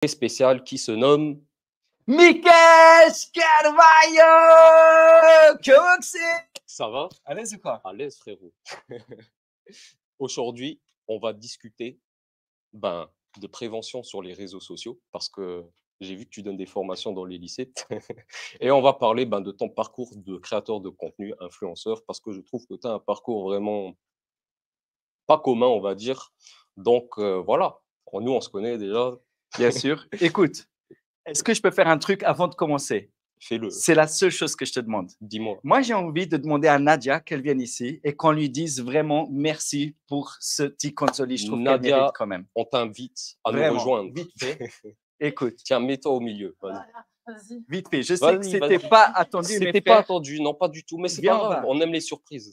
Spécial qui se nomme Michael Carvalho. Comment que c'est? Ça va? À l'aise ou quoi? À l'aise, frérot. Aujourd'hui, on va discuter de prévention sur les réseaux sociaux parce que j'ai vu que tu donnes des formations dans les lycées et on va parler de ton parcours de créateur de contenu, influenceur, parce que je trouve que tu as un parcours vraiment pas commun, on va dire. Donc voilà, nous on se connaît déjà, Bien sûr. Écoute, est-ce que je peux faire un truc avant de commencer? fais-le, C'est la seule chose que je te demande. dis-moi. Moi, j'ai envie de demander à Nadia qu'elle vienne ici et qu'on lui dise vraiment merci pour ce petit console. Je trouve qu'elle mérite Nadia, quand même. on t'invite à nous Vraiment, rejoindre. vite fait. Écoute, Tiens, mets-toi au milieu. Vas-y. Voilà, vas-y. vite fait. Je sais que Vas-y, c'était vas-y. pas attendu, mais C'était pas frère, attendu, non, pas du tout, mais c'est Viens pas en grave, bas. on aime les surprises.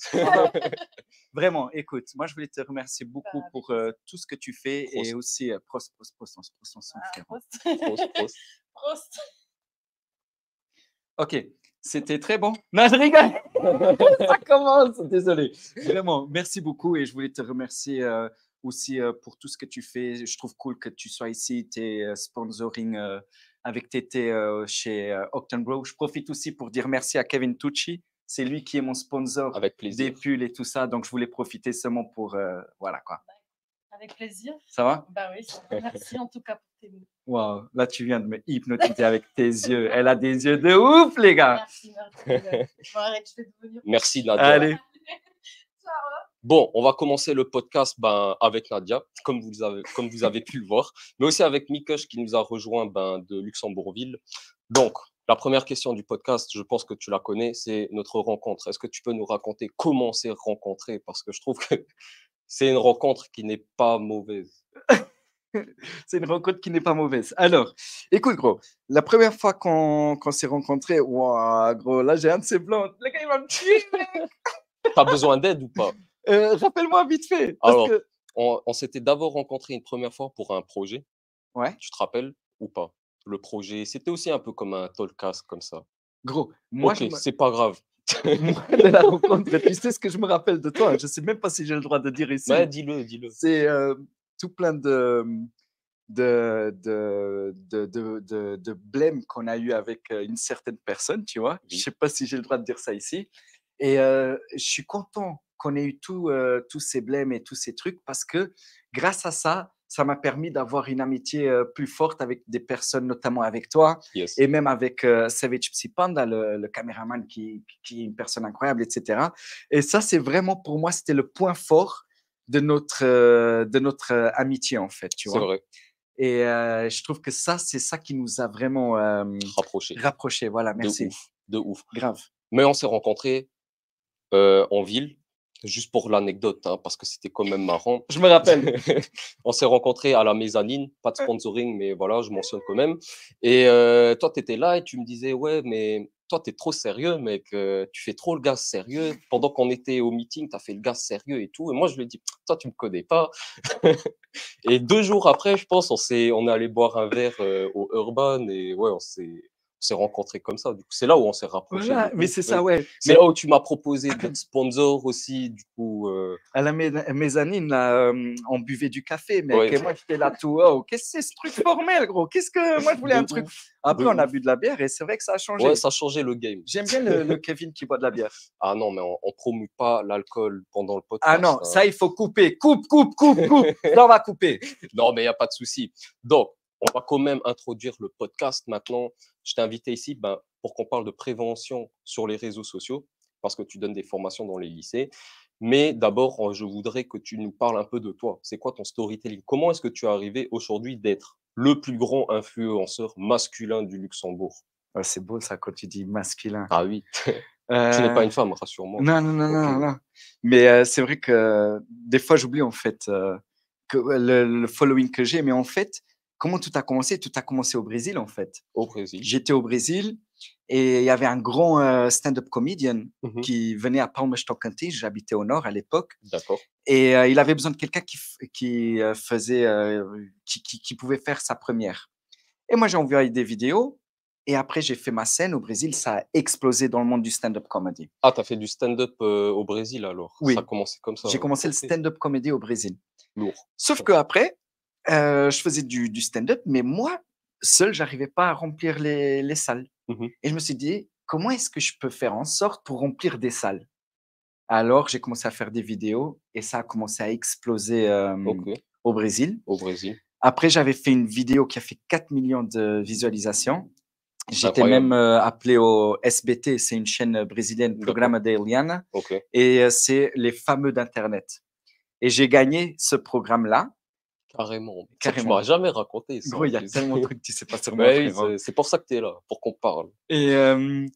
vraiment, écoute, moi, je voulais te remercier beaucoup Avec pour plaisir. tout ce que tu fais et Prost. aussi prost ensemble, Ah, frérot. Prost. Prost, prost. Prost. Ok, c'était très bon. Non, je rigole. Ça commence, désolé. Vraiment, merci beaucoup et je voulais te remercier aussi pour tout ce que tu fais. Je trouve cool que tu sois ici, tes sponsoring avec Tété chez Octanbro. Je profite aussi pour dire merci à Kevin Tucci. C'est lui qui est mon sponsor Avec des plaisir. pulls et tout ça. Donc, je voulais profiter seulement pour, voilà quoi. Avec plaisir. Ça va? Bah oui, ça va. Merci en tout cas pour tes mots. Waouh, là, tu viens de me hypnotiser avec tes yeux. Elle a des yeux de ouf, les gars. Merci. Bon, arrête, je vais devenir. Merci Nadia. Allez. Bon, on va commencer le podcast avec Nadia, comme vous avez pu le voir, mais aussi avec Mikush qui nous a rejoint de Luxembourgville. Donc, la première question du podcast, je pense que tu la connais, c'est notre rencontre. Est-ce que tu peux nous raconter comment on s'est rencontrés? Parce que je trouve que c'est une rencontre qui n'est pas mauvaise. C'est une rencontre qui n'est pas mauvaise. Alors, écoute, gros, la première fois qu'on s'est rencontrés, waouh, gros, là, j'ai un de ces blancs. Le gars, il va me tuer, mec. T'as besoin d'aide ou pas? Rappelle-moi vite fait. Parce Alors, que... on s'était d'abord rencontrés une première fois pour un projet. Ouais, Tu te rappelles ou pas? Le projet, c'était aussi un peu comme un talkcast comme ça. gros, moi, Ok, c'est pas grave. moi, de la rencontre, tu sais ce que je me rappelle de toi. Je ne sais même pas si j'ai le droit de dire ici. Ouais, dis-le. C'est tout plein de blême qu'on a eu avec une certaine personne, tu vois. Je Oui. ne sais pas si j'ai le droit de dire ça ici. Et je suis content qu'on ait eu tous ces blêmes et tous ces trucs parce que grâce à ça, ça m'a permis d'avoir une amitié plus forte avec des personnes, notamment avec toi Yes. et même avec Savage Psy Panda, le caméraman qui est une personne incroyable, etc. Et ça, c'est vraiment pour moi, c'était le point fort de notre amitié, en fait, tu C'est vois. vrai, Et je trouve que ça, c'est ça qui nous a vraiment rapproché. rapprochés. Voilà, De merci. ouf, de ouf. Grave. Mais on s'est rencontrés en ville, juste pour l'anecdote, hein, parce que c'était quand même marrant. Je me rappelle. On s'est rencontrés à la mezzanine, pas de sponsoring, mais voilà, je mentionne quand même. Et toi, tu étais là et tu me disais, ouais, mais toi, tu es trop sérieux, mec, tu fais trop le gars sérieux. Pendant qu'on était au meeting, tu as fait le gars sérieux et tout. Et moi, je lui ai dit, toi, tu me connais pas. Et 2 jours après, je pense, on est allé boire un verre au Urban et ouais, on s'est rencontrés comme ça. Du coup, c'est là où on s'est rapprochés. Voilà, de mais ouf. c'est ça, ouais. C'est Mais là où tu m'as proposé d'être sponsor aussi. Du coup, à la mezzanine, là, on buvait du café, mec. ouais, Et moi, j'étais là tout, oh, qu'est-ce que c'est ce truc formel, gros? Qu'est-ce que moi, je voulais de un truc. ouf, Après, de on a ouf. bu de la bière et c'est vrai que ça a Ouais, changé. ça a changé le game. J'aime bien le Kevin qui boit de la bière. Ah non, mais on promue pas l'alcool pendant le podcast. Ah non, hein. ça, il faut couper. Coupe. Ça, on va couper. Non, mais il n'y a pas de souci. Donc, on va quand même introduire le podcast maintenant. Je t'ai invité ici pour qu'on parle de prévention sur les réseaux sociaux, parce que tu donnes des formations dans les lycées. Mais d'abord, je voudrais que tu nous parles un peu de toi. C'est quoi ton storytelling? Comment est-ce que tu es arrivé aujourd'hui d'être le plus grand influenceur masculin du Luxembourg? Oh, c'est beau ça quand tu dis masculin. Ah oui, tu n'es pas une femme, rassure-moi. Non. Ok. Mais c'est vrai que des fois, j'oublie en fait que le following que j'ai. Mais en fait, comment tout a commencé? Tout a commencé au Brésil, en fait. Au Brésil. J'étais au Brésil et il y avait un grand stand-up comedian Mhm. qui venait à Palmas Tocantins. J'habitais au nord à l'époque. D'accord. Et il avait besoin de quelqu'un qui pouvait faire sa première. Et moi, j'ai envoyé des vidéos. Et après, j'ai fait ma scène au Brésil. Ça a explosé dans le monde du stand-up comedy. Ah, tu as fait du stand-up au Brésil alors? Oui. Ça a commencé comme ça. J'ai commencé le Ok. stand-up comedy au Brésil. Lourd. Sauf qu'après, je faisais du stand-up, mais moi, seul, j'arrivais pas à remplir les salles. Mmh. Et je me suis dit: «Comment est-ce que je peux faire en sorte pour remplir des salles?» Alors j'ai commencé à faire des vidéos et ça a commencé à exploser, OK, au Brésil. au Brésil. Après, j'avais fait une vidéo qui a fait 4 millions de visualisations. J'étais même, Incroyable. appelé au SBT, c'est une chaîne, brésilienne, D'accord. Programa de Eliana, OK. et c'est les fameux d'internet, et j'ai gagné ce programme-là, Carrément. Ça, tu carrément. m'as jamais raconté ça Gros, en il y a plus. tellement de trucs qui se passent sur moi, Bah oui, frérot. c'est pour ça que tu es là, pour qu'on parle. Et hem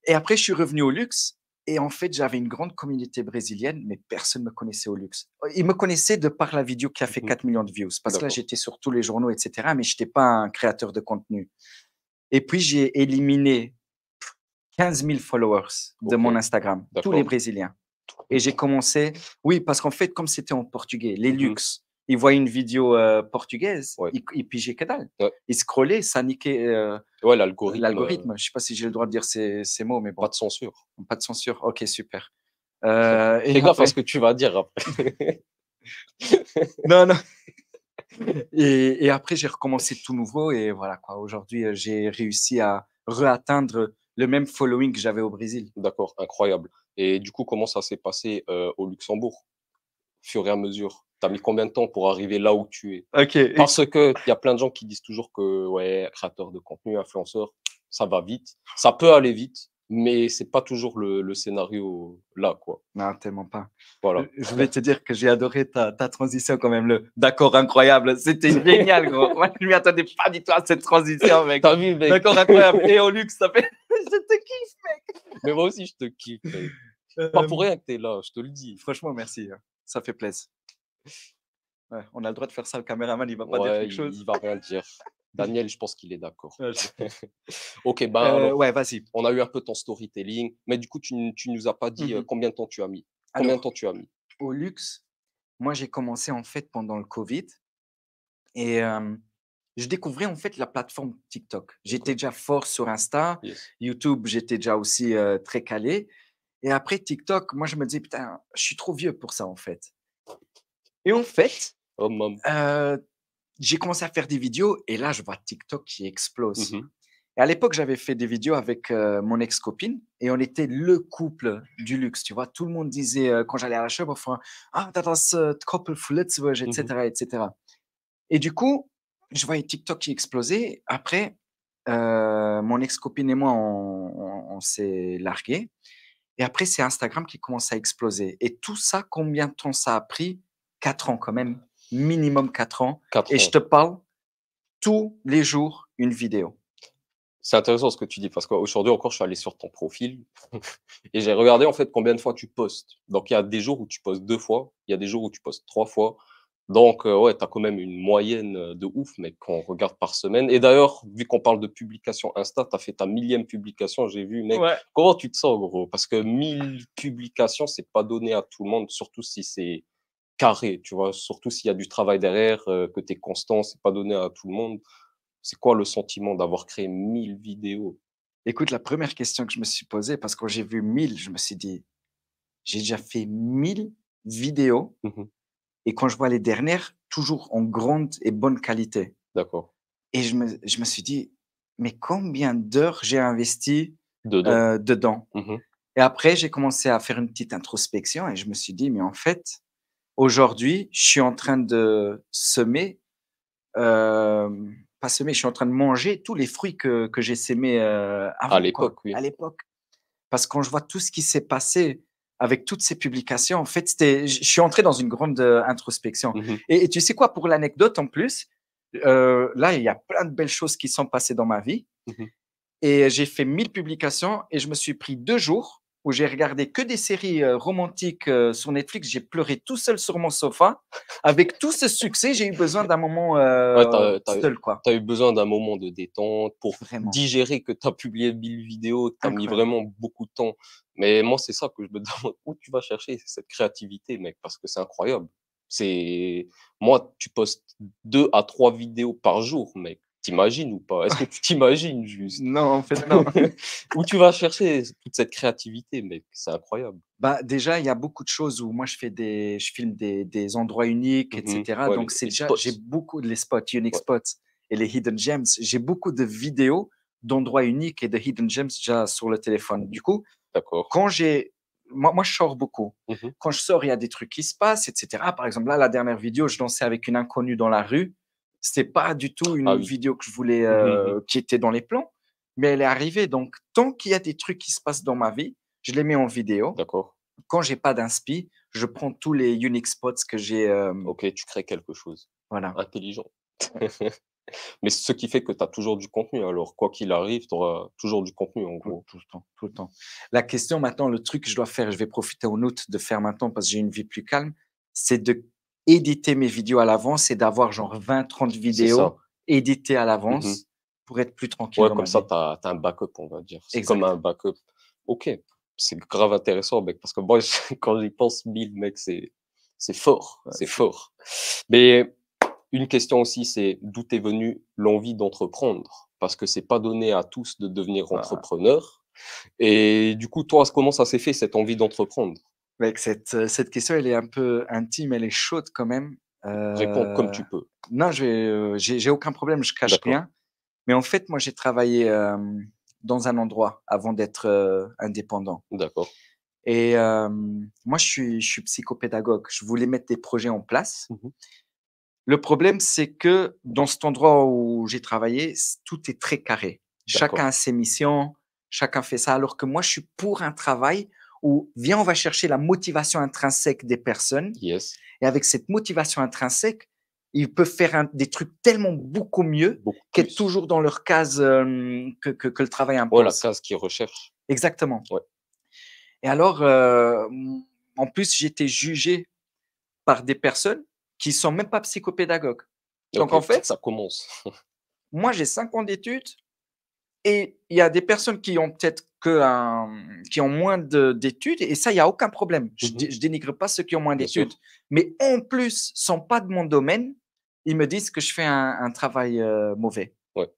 et après je suis revenu au luxe, et en fait, j'avais une grande communauté brésilienne, mais personne me connaissait au luxe. Ils me connaissaient de par la vidéo qui a fait Mmh. 4 millions de views, parce que là, D'accord. j'étais sur tous les journaux et cetera, mais j'étais pas un créateur de contenu. Et puis j'ai éliminé 15 000 followers de OK, mon Instagram, tous les d'accord. Brésiliens. Et j'ai commencé, oui, parce qu'en fait, comme c'était en portugais, les Mmh. luxe, ils voyaient une vidéo, portugaise, Ouais, ils pigeaient que dalle. ouais. Ils scrollaient, ça niquait, Ouais, l'algorithme, l'algorithme. Je sais pas si j'ai le droit de dire ces mots, mais pas bon, de censure. pas de censure. OK, super. Et Fais gaffe à après ce que tu vas dire après. non, non, et après j'ai recommencé tout nouveau et voilà quoi. Aujourd'hui, j'ai réussi à atteindre le même following que j'avais au Brésil. D'accord, incroyable. Et du coup, comment ça s'est passé, au Luxembourg, fur et à mesure? Tu as mis combien de temps pour arriver là où tu es? OK, et Parce qu'il y a plein de gens qui disent toujours que, ouais, créateur de contenu, influenceur, ça va vite. Ça peut aller vite, mais c'est pas toujours le scénario là, quoi. non, tellement pas. Voilà. Je voulais te dire que j'ai adoré ta transition quand même, le d'accord, incroyable. C'était génial, gros. Moi, je m'y attendais pas du tout à cette transition, mec. Tu as vu, mec? D'accord, incroyable. Et au luxe, ça fait je te kiffe. Mais moi aussi, je te kiffe, mec. Pas pour Hem, rien que tu es là, je te le dis. franchement, merci, ça fait plaisir. Ouais, on a le droit de faire ça, le caméraman, il va pas dire Ouais, quelque il chose? va rien dire. Daniel, je pense qu'il est d'accord. Ouais, je sais. OK, ben, alors, Ouais, vas-y. on a eu un peu ton storytelling, mais du coup, tu nous as pas dit, Mmh. combien de temps tu as mis? Combien de Alors, temps tu as mis? au luxe, moi, j'ai commencé, en fait, pendant le covid, et je découvrais, en fait, la plateforme TikTok. J'étais OK, déjà fort sur Insta, yes. YouTube, j'étais déjà aussi, très calé, et après TikTok, moi, je me dis: «Putain, je suis trop vieux pour ça, en fait», et en fait, Oh mam heu, j'ai commencé à faire des vidéos et là, je vois TikTok qui explose. mmh. Et à l'époque, j'avais fait des vidéos avec, mon ex-copine et on était le couple du luxe, tu vois? Tout le monde disait, quand j'allais à la shop, enfin: «Ah, das ist, Couple Flittsburg», et Mmh. cetera, et cetera. Et du coup, je voyais TikTok qui explosait. Après, mon ex-copine et moi, on s'est largués, et après, c'est Instagram qui commence à exploser, et tout ça, combien de temps ça a pris? 4 ans quand même, minimum 4 ans, 4 et je ans. te parle tous les jours une vidéo. C'est intéressant ce que tu dis parce qu'aujourd'hui encore, je suis allé sur ton profil et j'ai regardé en fait combien de fois tu postes. Donc il y a des jours où tu postes 2 fois, il y a des jours où tu postes 3 fois. Donc ouais, tu as quand même une moyenne, de ouf, mec, quand on regarde par semaine. Et d'ailleurs, vu qu'on parle de publication Insta, tu as fait ta 1000e publication, j'ai vu, mec. Ouais. Comment tu te sens, gros? Parce que 1000 publications, c'est pas donné à tout le monde, surtout si c'est carré, tu vois? Surtout s'il y a du travail derrière, que tu es constant, c'est pas donné à tout le monde. C'est quoi le sentiment d'avoir créé 1000 vidéos? Écoute, la première question que je me suis posée, parce que quand j'ai vu 1000, je me suis dit: «J'ai déjà fait 1000 vidéos», Mmh. et quand je vois les dernières, toujours en grande et bonne qualité, D'accord. et je me suis dit: «Mais combien d'heures j'ai investi, Dedans. dedans?» Mmh. Et après, j'ai commencé à faire une petite introspection et je me suis dit: «Mais en fait, aujourd'hui, je suis en train de semer, pas semer, je suis en train de manger tous les fruits que j'ai sémés, À avant, quoi, l'époque, oui. à l'époque». Parce que quand je vois tout ce qui s'est passé avec toutes ces publications, en fait, c'était je suis entré dans une grande, introspection, Mmh. et tu sais quoi? Pour l'anecdote en plus, là, il y a plein de belles choses qui sont passées dans ma vie, Mmh. et j'ai fait 1000 publications et je me suis pris 2 jours où j'ai regardé que des séries, romantiques, sur Netflix. J'ai pleuré tout seul sur mon sofa. Avec tout ce succès, j'ai eu besoin d'un moment, Ouais, tu seul, quoi. as eu besoin d'un moment de détente pour Vraiment, digérer que tu as publié 1000 vidéos, que tu as mis incroyable. vraiment beaucoup de temps. Mais moi, c'est ça que je me demande, où tu vas chercher cette créativité, mec? Parce que c'est incroyable. C'est moi, tu postes 2 à 3 vidéos par jour, mec. Tu imagines ou pas? Est-ce que tu t'imagines juste? Non, en fait, non. Où tu vas chercher toute cette créativité, mec? C'est incroyable. Bah, déjà, il y a beaucoup de choses où moi je filme des endroits uniques, et Mmh. cetera. Ouais, Donc c'est les déjà, j'ai spots. beaucoup de les spots, unique Ouais. spots, et les hidden gems. J'ai beaucoup de vidéos d'endroits uniques et de hidden gems déjà sur le téléphone. Du coup, D'accord. quand j'ai... Moi, je sors beaucoup. Mhm. Quand je sors, il y a des trucs qui se passent, etc. Par exemple, là, la dernière vidéo, je dansais avec une inconnue dans la rue. C'était pas du tout une Ah oui. vidéo que je voulais, Mhm. qui était dans les plans, mais elle est arrivée. Donc, tant qu'il y a des trucs qui se passent dans ma vie, je les mets en vidéo. D'accord. Quand j'ai pas d'inspi, je prends tous les unique spots que j'ai. Ok, tu crées quelque chose. Voilà. Intelligent. Mais ce qui fait que tu as toujours du contenu. Alors, quoi qu'il arrive, tu auras toujours du contenu, en gros. Tout le temps, tout le temps. La question maintenant, le truc que je dois faire, je vais profiter en août de faire maintenant parce que j'ai une vie plus calme, c'est de éditer mes vidéos à l'avance et d'avoir genre 20, 30 C'est vidéos ça. éditées à Mhm. l'avance pour être plus tranquille Ouais, dans comme ma ça, vie. tu as un backup, on va dire. C'est comme Exact. un backup. Ok, c'est grave intéressant, mec, parce que moi, quand j'y pense, 1000, mec, c'est fort. Ouais, C'est fort. Mais une question aussi, c'est d'où t'es venue l'envie d'entreprendre? Parce que c'est pas donné à tous de devenir Voilà. entrepreneur. Et du coup, toi, comment ça s'est fait, cette envie d'entreprendre? Mec, cette question, elle est un peu intime, elle est chaude quand même. Réponds comme Euh, tu peux. non, j'ai aucun problème, je cache D'accord, rien. Mais en fait, moi, j'ai travaillé dans un endroit avant d'être indépendant. d'accord. Et moi, je suis psychopédagogue. Je voulais mettre des projets en place. Mhm. Le problème, c'est que dans cet endroit où j'ai travaillé, tout est très carré. Chacun D'accord. a ses missions, chacun fait ça. Alors que moi, je suis pour un travail où, viens, on va chercher la motivation intrinsèque des personnes. Yes, Et avec cette motivation intrinsèque, ils peuvent faire des trucs tellement beaucoup mieux beaucoup qu'être plus. toujours dans leur case que le travail Ouais, la impose. case qu'ils recherchent. Exactement. Ouais. Et alors, en plus, j'étais jugé par des personnes qui sont même pas psychopédagogues. Donc, Ok, en fait, ça commence. moi, j'ai 5 ans d'études et il y a des personnes qui ont peut-être qui ont moins d'études et ça, il y a aucun problème. Mhm. Je dénigre pas ceux qui ont moins Bien d'études. sûr. Mais en plus, sont pas de mon domaine, ils me disent que je fais un travail mauvais. Ouais.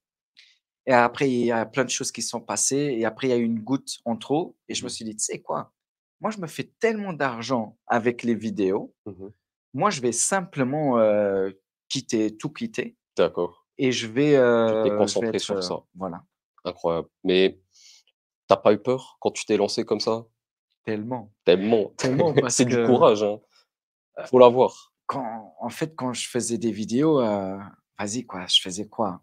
Et après, il y a plein de choses qui sont passées et après, il y a eu une goutte en trop et je me Mhm. suis dit, tu sais quoi? Moi, je me fais tellement d'argent avec les vidéos. Mhm. Moi, je vais simplement tout quitter D'accord. et Tu t'es je vais concentré être, sur ça. voilà, Incroyable. Mais t'as pas eu peur quand tu t'es lancé comme ça? tellement, Tellement. tellement parce C'est du que courage, hein. Faut l'avoir. en fait, quand je faisais des vidéos, vas-y quoi, je faisais quoi?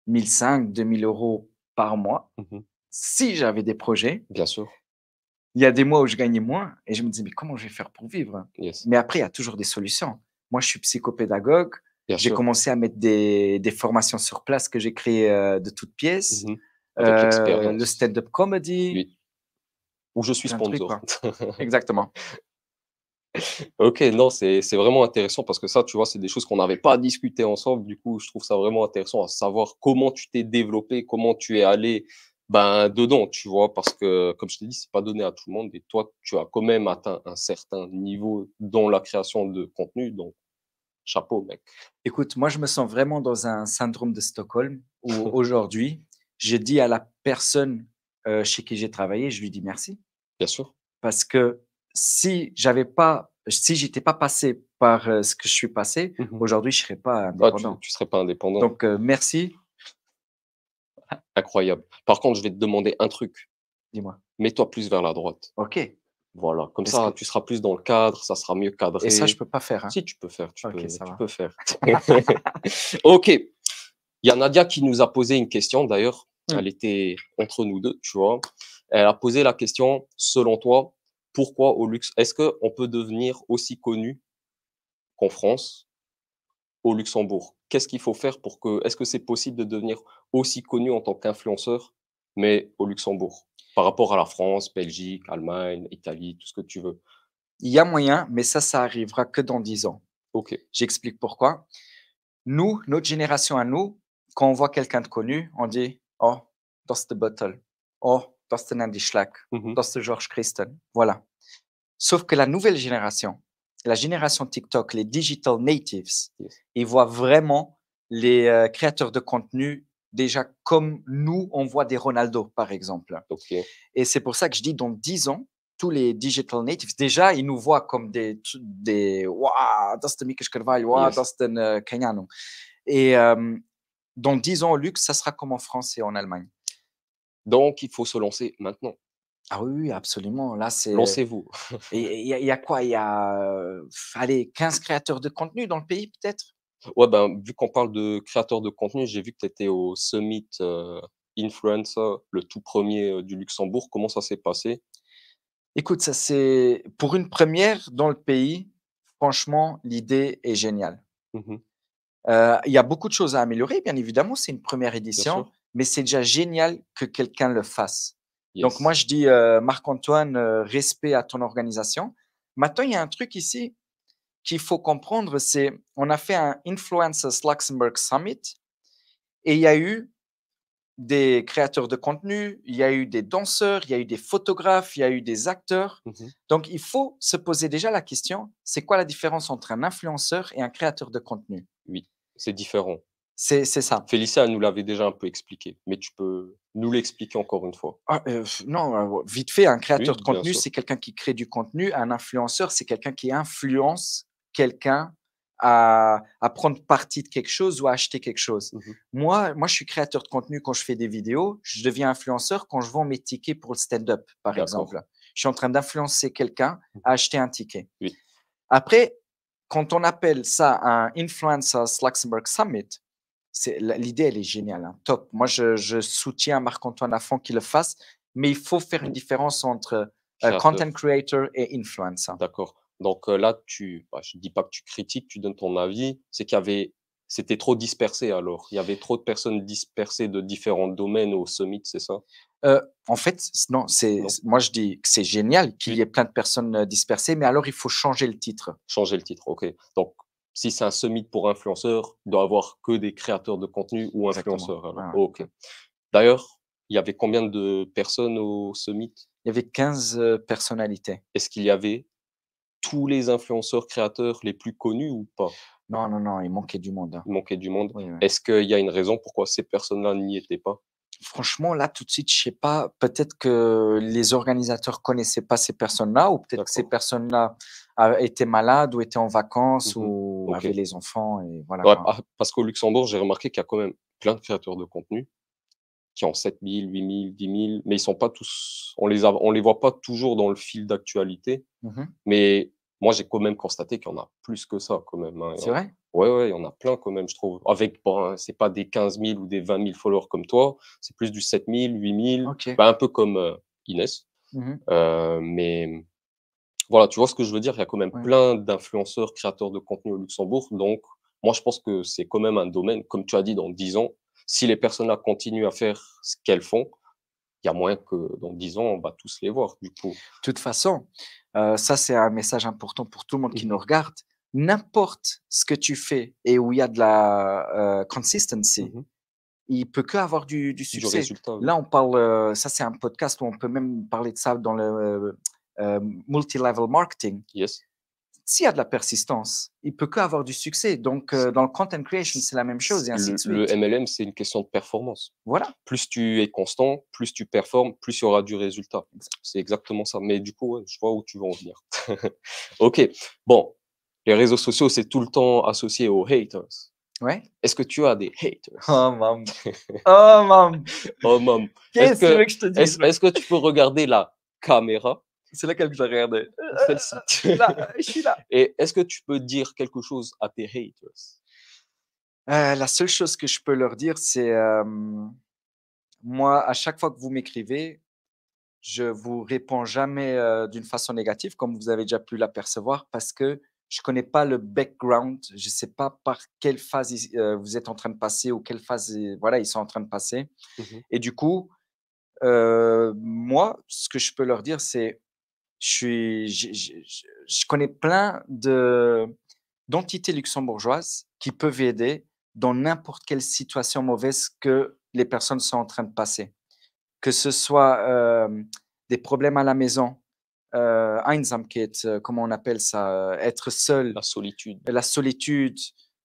1 500, 2 000 € par mois. Mhm. Si j'avais des projets, Bien sûr. il y a des mois où je gagnais moins et je me disais: «Mais comment je vais faire pour vivre?» Yes. Mais après, il y a toujours des solutions. Moi, je suis psychopédagogue. Bien J'ai sûr. commencé à mettre des formations sur place que j'ai créées, de toutes pièces. Mhm. Avec Le l'expérience. stand-up comedy, Oui. Ou je suis plein de trucs, sponsor. quoi. Exactement. OK, non, c'est vraiment intéressant parce que ça, tu vois, c'est des choses qu'on n'avait pas discuté ensemble. Du coup, je trouve ça vraiment intéressant à savoir comment tu t'es développé, comment tu es allé, ben, dedans, tu vois? Parce que, comme je t'ai dit, c'est pas donné à tout le monde et toi, tu as quand même atteint un certain niveau dans la création de contenu, donc chapeau, mec. Écoute, moi, je me sens vraiment dans un syndrome de Stockholm où aujourd'hui, je dis à la personne, chez qui j'ai travaillé, je lui dis merci. Bien sûr. Parce que si j'étais pas passé par, ce que je suis passé, Mmh. aujourd'hui, je serais pas Ah, tu indépendant. tu serais pas indépendant. Donc, merci. Incroyable. Par contre, je vais te demander un truc, Dis-moi. mets-toi plus vers la droite. OK. Voilà, comme Est-ce que ça, tu seras plus dans le cadre, ça sera mieux et ça, je cadré. peux pas faire, hein? Si, tu peux faire, OK, ça tu va. peux faire. OK. Il y a Nadia qui nous a posé une question d'ailleurs, Mmh. elle était entre nous 2, tu vois? Elle a posé la question: «Selon toi, pourquoi est-ce qu'on peut devenir aussi connu qu'en France, au Luxembourg? Qu'est-ce qu'il faut faire pour que est-ce que c'est possible de devenir aussi connu en tant qu'influenceur, mais au Luxembourg? Par rapport à la France, Belgique, Allemagne, Italie, tout ce que tu veux». Il y a moyen, mais ça arrivera que dans 10 ans. OK. J'explique pourquoi. Nous, notre génération à nous, quand on voit quelqu'un de connu, on dit: «Oh, das ist der Bottel. Oh, das ist der Andy Schleck. Mmh. Das ist der Georges Christen». Voilà. Sauf que la nouvelle génération, la génération TikTok, les digital natives, Yes. ils voient vraiment les, créateurs de contenu déjà comme nous, on voit des Ronaldo, par exemple. OK. Et c'est pour ça que je dis dans 10 ans, tous les digital natives, déjà, ils nous voient comme des «Waouh, das ist der Mika Carvalho, waouh, Yes. das ist der keine Ahnung». Et dans 10 ans au luxe, ça sera comme en France et en Allemagne. Donc, il faut se lancer maintenant. Ah oui, oui, absolument. Là, c'est Lancez-vous. et il y a quoi? Il y a, allez, 15 créateurs de contenu dans le pays peut-être? Ouais, ben, vu qu'on parle de créateurs de contenu, j'ai vu que tu étais au Summit, Influencer, le tout premier er du Luxembourg. Comment ça s'est passé? Écoute, ça c'est pour une première dans le pays, franchement, l'idée est géniale. Mmh. Il y a beaucoup de choses à améliorer, bien évidemment, c'est une première Bien édition, sûr. mais c'est déjà génial que quelqu'un le fasse. Donc moi, Yes. je dis, Marc-Antoine, respect à ton organisation. Maintenant, il y a un truc ici qu'il faut comprendre, c'est on a fait un Influencers Luxembourg Summit et il y a eu des créateurs de contenu, il y a eu des danseurs, il y a eu des photographes, il y a eu des acteurs. Mmh. Donc il faut se poser déjà la question, c'est quoi la différence entre un influenceur et un créateur de contenu? Oui, c'est différent. C'est ça. Félicia elle nous l'avait déjà un peu expliqué, mais tu peux nous l'expliquer encore une fois? Ah, non, vite fait, un Oui, créateur de bien contenu, sûr. c'est quelqu'un qui crée du contenu. Un influenceur, c'est quelqu'un qui influence quelqu'un à prendre partie de quelque chose ou à acheter quelque chose. Mmh. Moi, je suis créateur de contenu quand je fais des vidéos. Je deviens influenceur quand je vends mes tickets pour le stand-up, par D'accord. exemple. Je suis en train d'influencer quelqu'un à Mmh. acheter un ticket. Oui. Après, quand on appelle ça un Influencers Luxembourg Summit, l'idée, elle est géniale, hein, top. Moi, je soutiens Marc-Antoine à fond qu'il le fasse, mais il faut faire une différence entre Créateur. content creator et influencer. D'accord. Donc, là, je dis pas que tu critiques, tu donnes ton avis. C'était trop dispersé alors? Il y avait trop de personnes dispersées de différents domaines au Summit, c'est ça? En fait, non, Non? moi, je dis que c'est génial qu'il y Oui, ait plein de personnes dispersées, mais alors il faut changer le titre. changer le titre, OK. Donc, si c'est un Summit pour influenceurs, il doit y avoir que des créateurs de contenu ou Exactement. influenceurs Ouais, alors? ouais, OK. ouais. D'ailleurs, il y avait combien de personnes au Summit? Il y avait 15 personnalités. Est-ce qu'il y avait tous les influenceurs créateurs les plus connus ou pas? Non, non, non, il manquait du monde, hein. Il manquait du monde. Oui, oui. Est-ce qu'il y a une raison pourquoi ces personnes-là n'y étaient pas? Franchement, là, tout de suite, je sais pas, peut-être que les organisateurs connaissaient pas ces personnes-là ou peut-être que ces D'accord. personnes-là étaient malades ou étaient en vacances Mmh. ou avaient OK. les enfants et voilà Ouais, quoi. parce qu'au Luxembourg, j'ai remarqué qu'il y a quand même plein de créateurs de contenu qui ont 7 000, 8 000, 10 000, mais ils sont pas tous on les voit pas toujours dans le fil d'actualité. Mmh. Mais moi, j'ai quand même constaté qu'il y en a plus que ça quand même, hein. C'est vrai? Ouais, ouais, il y en a plein quand même, je trouve. Avec bon, hein, c'est pas des 15 000 ou des 20 000 followers comme toi, c'est plus du 7 000, 8 000, OK. bah, un peu comme, Inès. Mmh. Mais voilà, tu vois ce que je veux dire? Il y a quand même Ouais. plein d'influenceurs, créateurs de contenu au Luxembourg, donc moi, je pense que c'est quand même un domaine, comme tu as dit, dans 10 ans, si les personnes-là continuent à faire ce qu'elles font, il y a moyen que dans 10 ans, on va tous les voir, du coup. De toute façon, ça, c'est un message important pour tout le monde qui nous Mmh. regarde. N'importe ce que tu fais et où il y a de la, consistency, Mmh. il peut que avoir du Du succès. résultat, oui. Là, on parle, ça, c'est un podcast où on peut même parler de ça dans le, multi-level marketing. Yes. S'il y a de la persistance, il peut que avoir du succès. Donc, dans le content creation, c'est la même chose et ainsi de Le suite. MLM, c'est une question de performance. Voilà. Plus tu es constant, plus tu performes, plus il y aura du résultat. Exa C'est exactement ça. Mais du coup, ouais, je vois où tu veux en venir. OK. Bon, les réseaux sociaux, c'est tout le temps associé aux haters. Ouais. Est-ce que tu as des haters? Oh mam, oh mam, Oh mam, qu'est-ce que tu veux que je te dise, mec? est-ce que tu peux regarder la caméra? C'est laquelle que je regardais? Celle-ci. Là, je suis là. Et est-ce que tu peux dire quelque chose à tes haters? La seule chose que je peux leur dire, c'est, moi, à chaque fois que vous m'écrivez, je vous réponds jamais, d'une façon négative, comme vous avez déjà pu l'apercevoir, parce que je connais pas le background. Je sais pas par quelle phase vous êtes en train de passer ou quelle phase, voilà, ils sont en train de passer Mmh. et du coup, moi, ce que je peux leur dire, c'est je suis je connais plein d'entités luxembourgeoises qui peuvent aider dans n'importe quelle situation mauvaise que les personnes sont en train de passer. Que ce soit, des problèmes à la maison, Einsamkeit, comment on appelle ça? Être seul, La solitude. la solitude,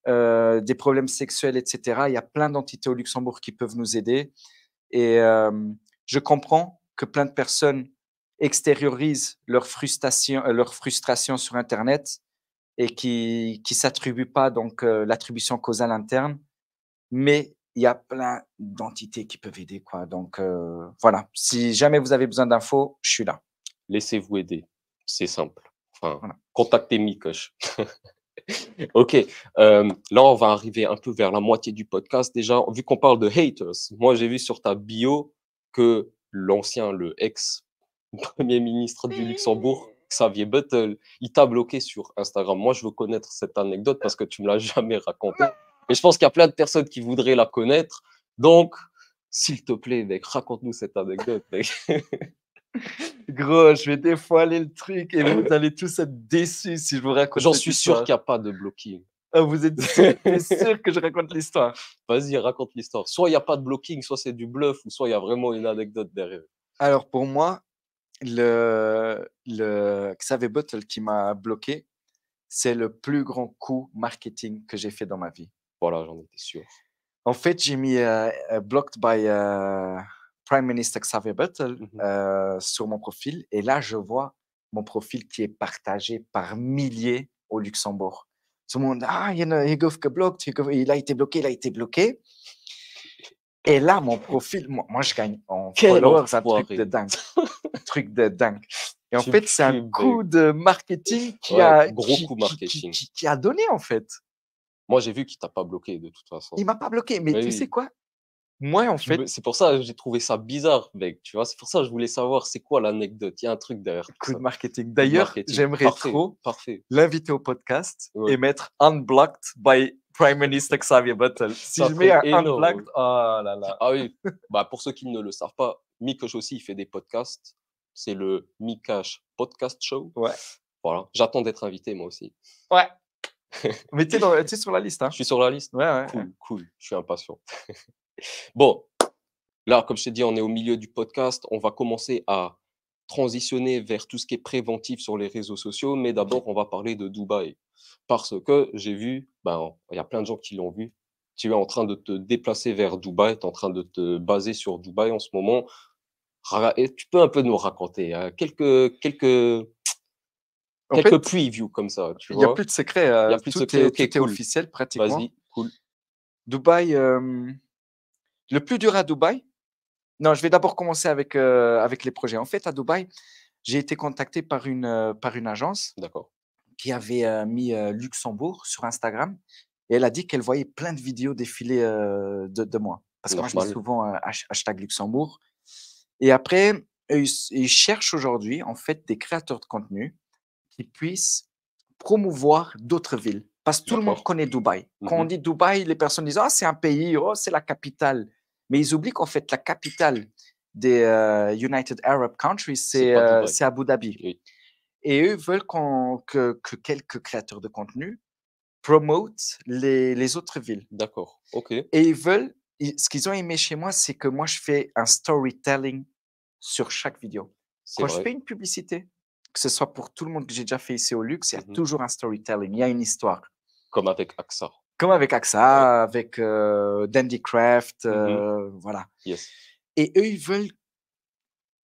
des problèmes sexuels et cetera. Il y a plein d'entités au Luxembourg qui peuvent nous aider et je comprends que plein de personnes extériorisent leur frustration sur internet et qui s'attribuent pas donc, l'attribution causale interne. Mais il y a plein d'entités qui peuvent aider, quoi. Donc, voilà. Si jamais vous avez besoin d'infos, je suis là. Laissez-vous aider. C'est simple. Enfin, Voilà. contactez Mikosh. OK, là, on va arriver un peu vers la moitié du podcast déjà. Vu qu'on parle de haters, moi, j'ai vu sur ta bio que le ex-premier ministre du Luxembourg, Xavier Bettel, il t'a bloqué sur Instagram. Moi, je veux connaître cette anecdote parce que tu me l'as jamais racontée. Et je pense qu'il y a plein de personnes qui voudraient la connaître. Donc, s'il te plaît, mec, raconte-nous cette anecdote, mec. Gros, je vais dévoiler le truc et vous allez tous être déçus si je vous raconte J'en cette suis sûr histoire. qu'il n'y a pas de blocking. Ah, vous êtes sûr, t'es sûr que je raconte l'histoire? Vas-y, raconte l'histoire. Soit il n'y a pas de blocking, soit c'est du bluff, ou soit il y a vraiment une anecdote derrière. Alors, pour moi, le Xavier Bettel qui m'a bloqué, c'est le plus grand coup marketing que j'ai fait dans ma vie. Voilà, j'en étais sûr. En fait, j'ai mis blocked by Prime Minister Xavier Bettel sur mon profil. Et là, je vois mon profil qui est partagé par milliers au Luxembourg. Tout le monde, ah, il est blocked, il a été bloqué, il a été bloqué. Et là, mon profil, moi je gagne en Quel followers, un truc enfoiré. de dingue. truc de dingue. Et en Tu fait, c'est un fumes, coup de marketing qui Ouais, a, gros qui, coup qui- marketing. qui a donné, en fait. Moi, j'ai vu qu'il t'a pas bloqué de toute façon. Il m'a pas bloqué. Mais Oui, tu oui. sais quoi? Moi, en fait, C'est pour ça que j'ai trouvé ça bizarre, mec. Tu vois, c'est pour ça que je voulais savoir c'est quoi l'anecdote. Il y a un truc derrière tout coup ça. de marketing. Coup de D'ailleurs, marketing. j'aimerais Parfait, trop parfait. l'inviter au podcast Ouais. et mettre Unblocked by Prime Minister Xavier Bettel. Si Ça je mets un serait énorme. Unblocked, oh là là. Ah oui, bah, pour ceux qui ne le savent pas, Mikosh aussi, il fait des podcasts. C'est le Mikash Podcast Show. Ouais. Voilà, j'attends d'être invité moi aussi. Ouais. Mais t'es sur la liste, hein? Je suis sur la liste? Ouais, ouais. Cool, cool, je suis impatient. Bon, là, comme je t'ai dit, on est au milieu du podcast. On va commencer à transitionner vers tout ce qui est préventif sur les réseaux sociaux, mais d'abord, on va parler de Dubaï. Parce que j'ai vu, ben, il y a plein de gens qui l'ont vu. Tu es en train de te déplacer vers Dubaï, tu es en train de te baser sur Dubaï en ce moment. Et tu peux un peu nous raconter En quelques fait, previews comme ça, tu il n'y a vois? plus de secret. Il n'y a plus de secret, ok, Tout est cool. officiel pratiquement. Vas-y, cool. Dubaï, le plus dur à Dubaï. Non, je vais d'abord commencer avec les projets. En fait, à Dubaï, j'ai été contacté par une agence D'accord. qui avait mis Luxembourg sur Instagram et elle a dit qu'elle voyait plein de vidéos défiler de moi. Parce que moi, je mets Normal. souvent hashtag Luxembourg. Et après, ils cherchent aujourd'hui, en fait, des créateurs de contenu qui puissent promouvoir d'autres villes. Parce que tout le monde D'accord. connaît Dubaï. Quand on dit Dubaï, les personnes disent, ah, c'est un pays, oh, c'est la capitale. Mais ils oublient qu'en fait, la capitale des United Arab Countries, C'est pas Dubaï. c'est Abu Dhabi. Oui. Et eux veulent que quelques créateurs de contenu promotent les autres villes. D'accord, ok. Et ce qu'ils ont aimé chez moi, c'est que moi, je fais un storytelling sur chaque vidéo. C'est Quand je vrai. fais une publicité, que ce soit pour tout le monde que j'ai déjà fait ici au Luxe, il y a Mhm. toujours un storytelling, il y a une histoire. Comme avec AXA. Comme avec AXA, avec Dandycraft, voilà. Yes. Et eux,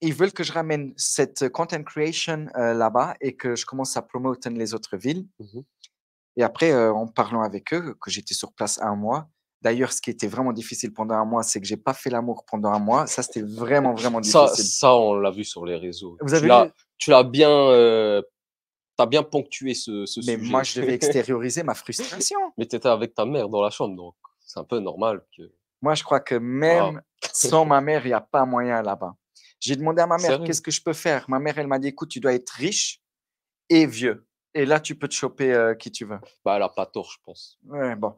ils veulent que je ramène cette content creation là-bas et que je commence à promouvoir les autres villes. Mhm. Et après, en parlant avec eux, que j'étais sur place 1 mois. D'ailleurs, ce qui était vraiment difficile pendant 1 mois, c'est que j'ai pas fait l'amour pendant 1 mois. Ça, c'était vraiment, vraiment difficile. Ça, on l'a vu sur les réseaux. Vous avez vu? Tu l'as bien, t'as bien ponctué ce Mais sujet. moi, je devais extérioriser ma frustration. Mais tu étais avec ta mère dans la chambre, donc c'est un peu normal que. Moi, je crois que même sans ma mère, il n'y a pas moyen là-bas. J'ai demandé à ma mère, Sérieux? qu'est-ce que je peux faire? Ma mère, elle m'a dit, écoute, tu dois être riche et vieux. Et là, tu peux te choper qui tu veux. Bah, elle a pas tort, je pense. Ouais, bon.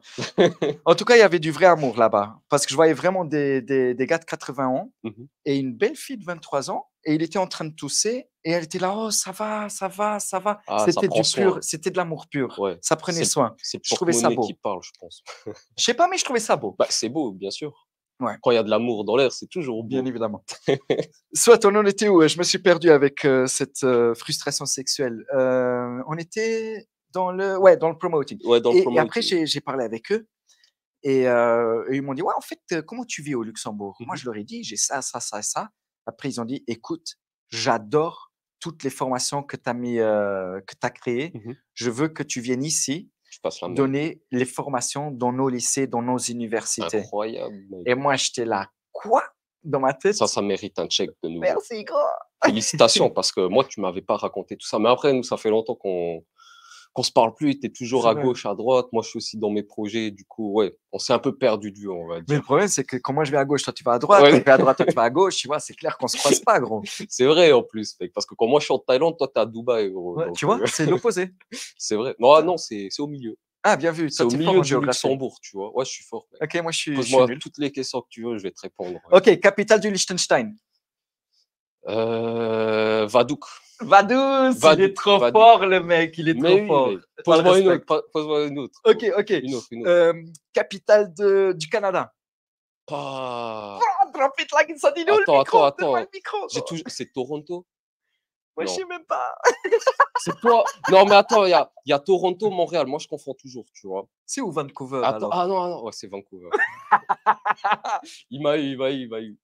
En tout cas, il y avait du vrai amour là-bas. Parce que je voyais vraiment des gars de 80 ans Mhm. et une belle fille de 23 ans. Et il était en train de tousser. Et elle était là, oh, ça va, ça va, ça va. Ah, ça C'était prend soin. c'était de l'amour pur. Ouais. Ça prenait soin. C'est Je le trouvais ça porte-monnaie beau. qui parle, je pense. Je sais pas, mais je trouvais ça beau. Bah, c'est beau, bien sûr. Ouais. Quand il y a de l'amour dans l'air, c'est toujours beau. Bien évidemment. Soit on en était où? Je me suis perdu avec cette frustration sexuelle. On était dans le promoting. Ouais, dans le Et après, promoting. j'ai parlé avec eux et ils m'ont dit, ouais, en fait, comment tu vis au Luxembourg? Moi, je leur ai dit, j'ai ça, ça, ça, ça. Après, ils ont dit, écoute, j'adore toutes les formations que tu as créées. Mhm. Je veux que tu viennes ici Je passe la main. donner les formations dans nos lycées, dans nos universités. Incroyable, mec. Et moi, j'étais là, quoi? Dans ma tête, Ça mérite un check de nouveau. merci, gros. Félicitations, parce que moi, tu m'avais pas raconté tout ça. Mais après, nous, ça fait longtemps qu'on se parle plus. Tu es toujours C'est à vrai. gauche, à droite. Moi, je suis aussi dans mes projets. Du coup, ouais, on s'est un peu perdu de vue, on va Mais le dire. problème, c'est que quand moi je vais à gauche, toi tu vas à droite, Ouais. quand je vais à droite, toi tu vas à gauche, tu vois, c'est clair qu'on se croise pas, gros. C'est vrai, en plus, mec, parce que quand moi, je suis en Thaïlande, toi, tu es à Dubaï, gros. Ouais, Donc, tu vois, c'est l'opposé. c'est vrai. Non, non, c'est au milieu. Ah, bien vu, C'est toi au tu es fort milieu en du géographie. Luxembourg, tu vois. Ouais, je suis fort, mec. Ok, moi je suis Pose-moi nul. toutes les questions que tu veux, je vais te répondre. Ouais. Ok, capitale du Liechtenstein. Vadouk. Vaduz, il Vadouk, est trop Vadouk. fort, le mec, il est Mais trop oui, fort. mec. Pas le Pose-moi une respect. autre. Pose-moi une autre. Ok, ok. Une autre, une autre. Capitale du Canada. Pas. Oh, drop it like it's on the Attends, micro. attends, Donne-moi attends. le micro. J'ai toujours... C'est Toronto? Moi, je Non. sais même pas. C'est toi? Non, mais attends, il y a Toronto, Montréal. Moi, je confonds toujours, tu vois. C'est où Vancouver Attends, alors? ah non, ah non, ouais, c'est Vancouver. Il m'a eu, il m'a eu, il m'a eu.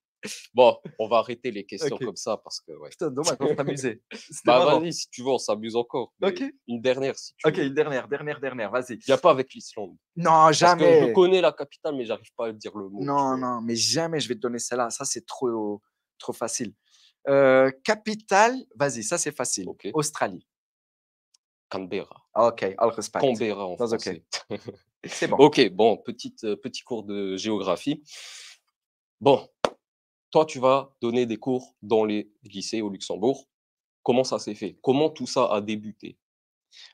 Bon, on va arrêter les questions Ok. comme ça parce que, ouais. Putain, dommage, on s'amusait. C'était Bah, marrant. vas-y, si tu veux, on s'amuse encore. Mais Ok. une dernière, si tu Ok, veux. une dernière, vas-y. Il n'y a pas avec l'Islande. Non, Parce que je jamais. connais la capitale, mais j'arrive pas à dire le mot. tu Non, vois. non, mais jamais je vais te donner celle-là. Ça, c'est trop facile. Capitale, vas-y, ça c'est facile. Ok. Australie. Canberra. Ok, all respect. Canberra en That's ok. français. C'est bon. Ok, bon, petit cours de géographie. Bon, toi, tu vas donner des cours dans les lycées au Luxembourg. Comment ça s'est fait? Comment tout ça a débuté?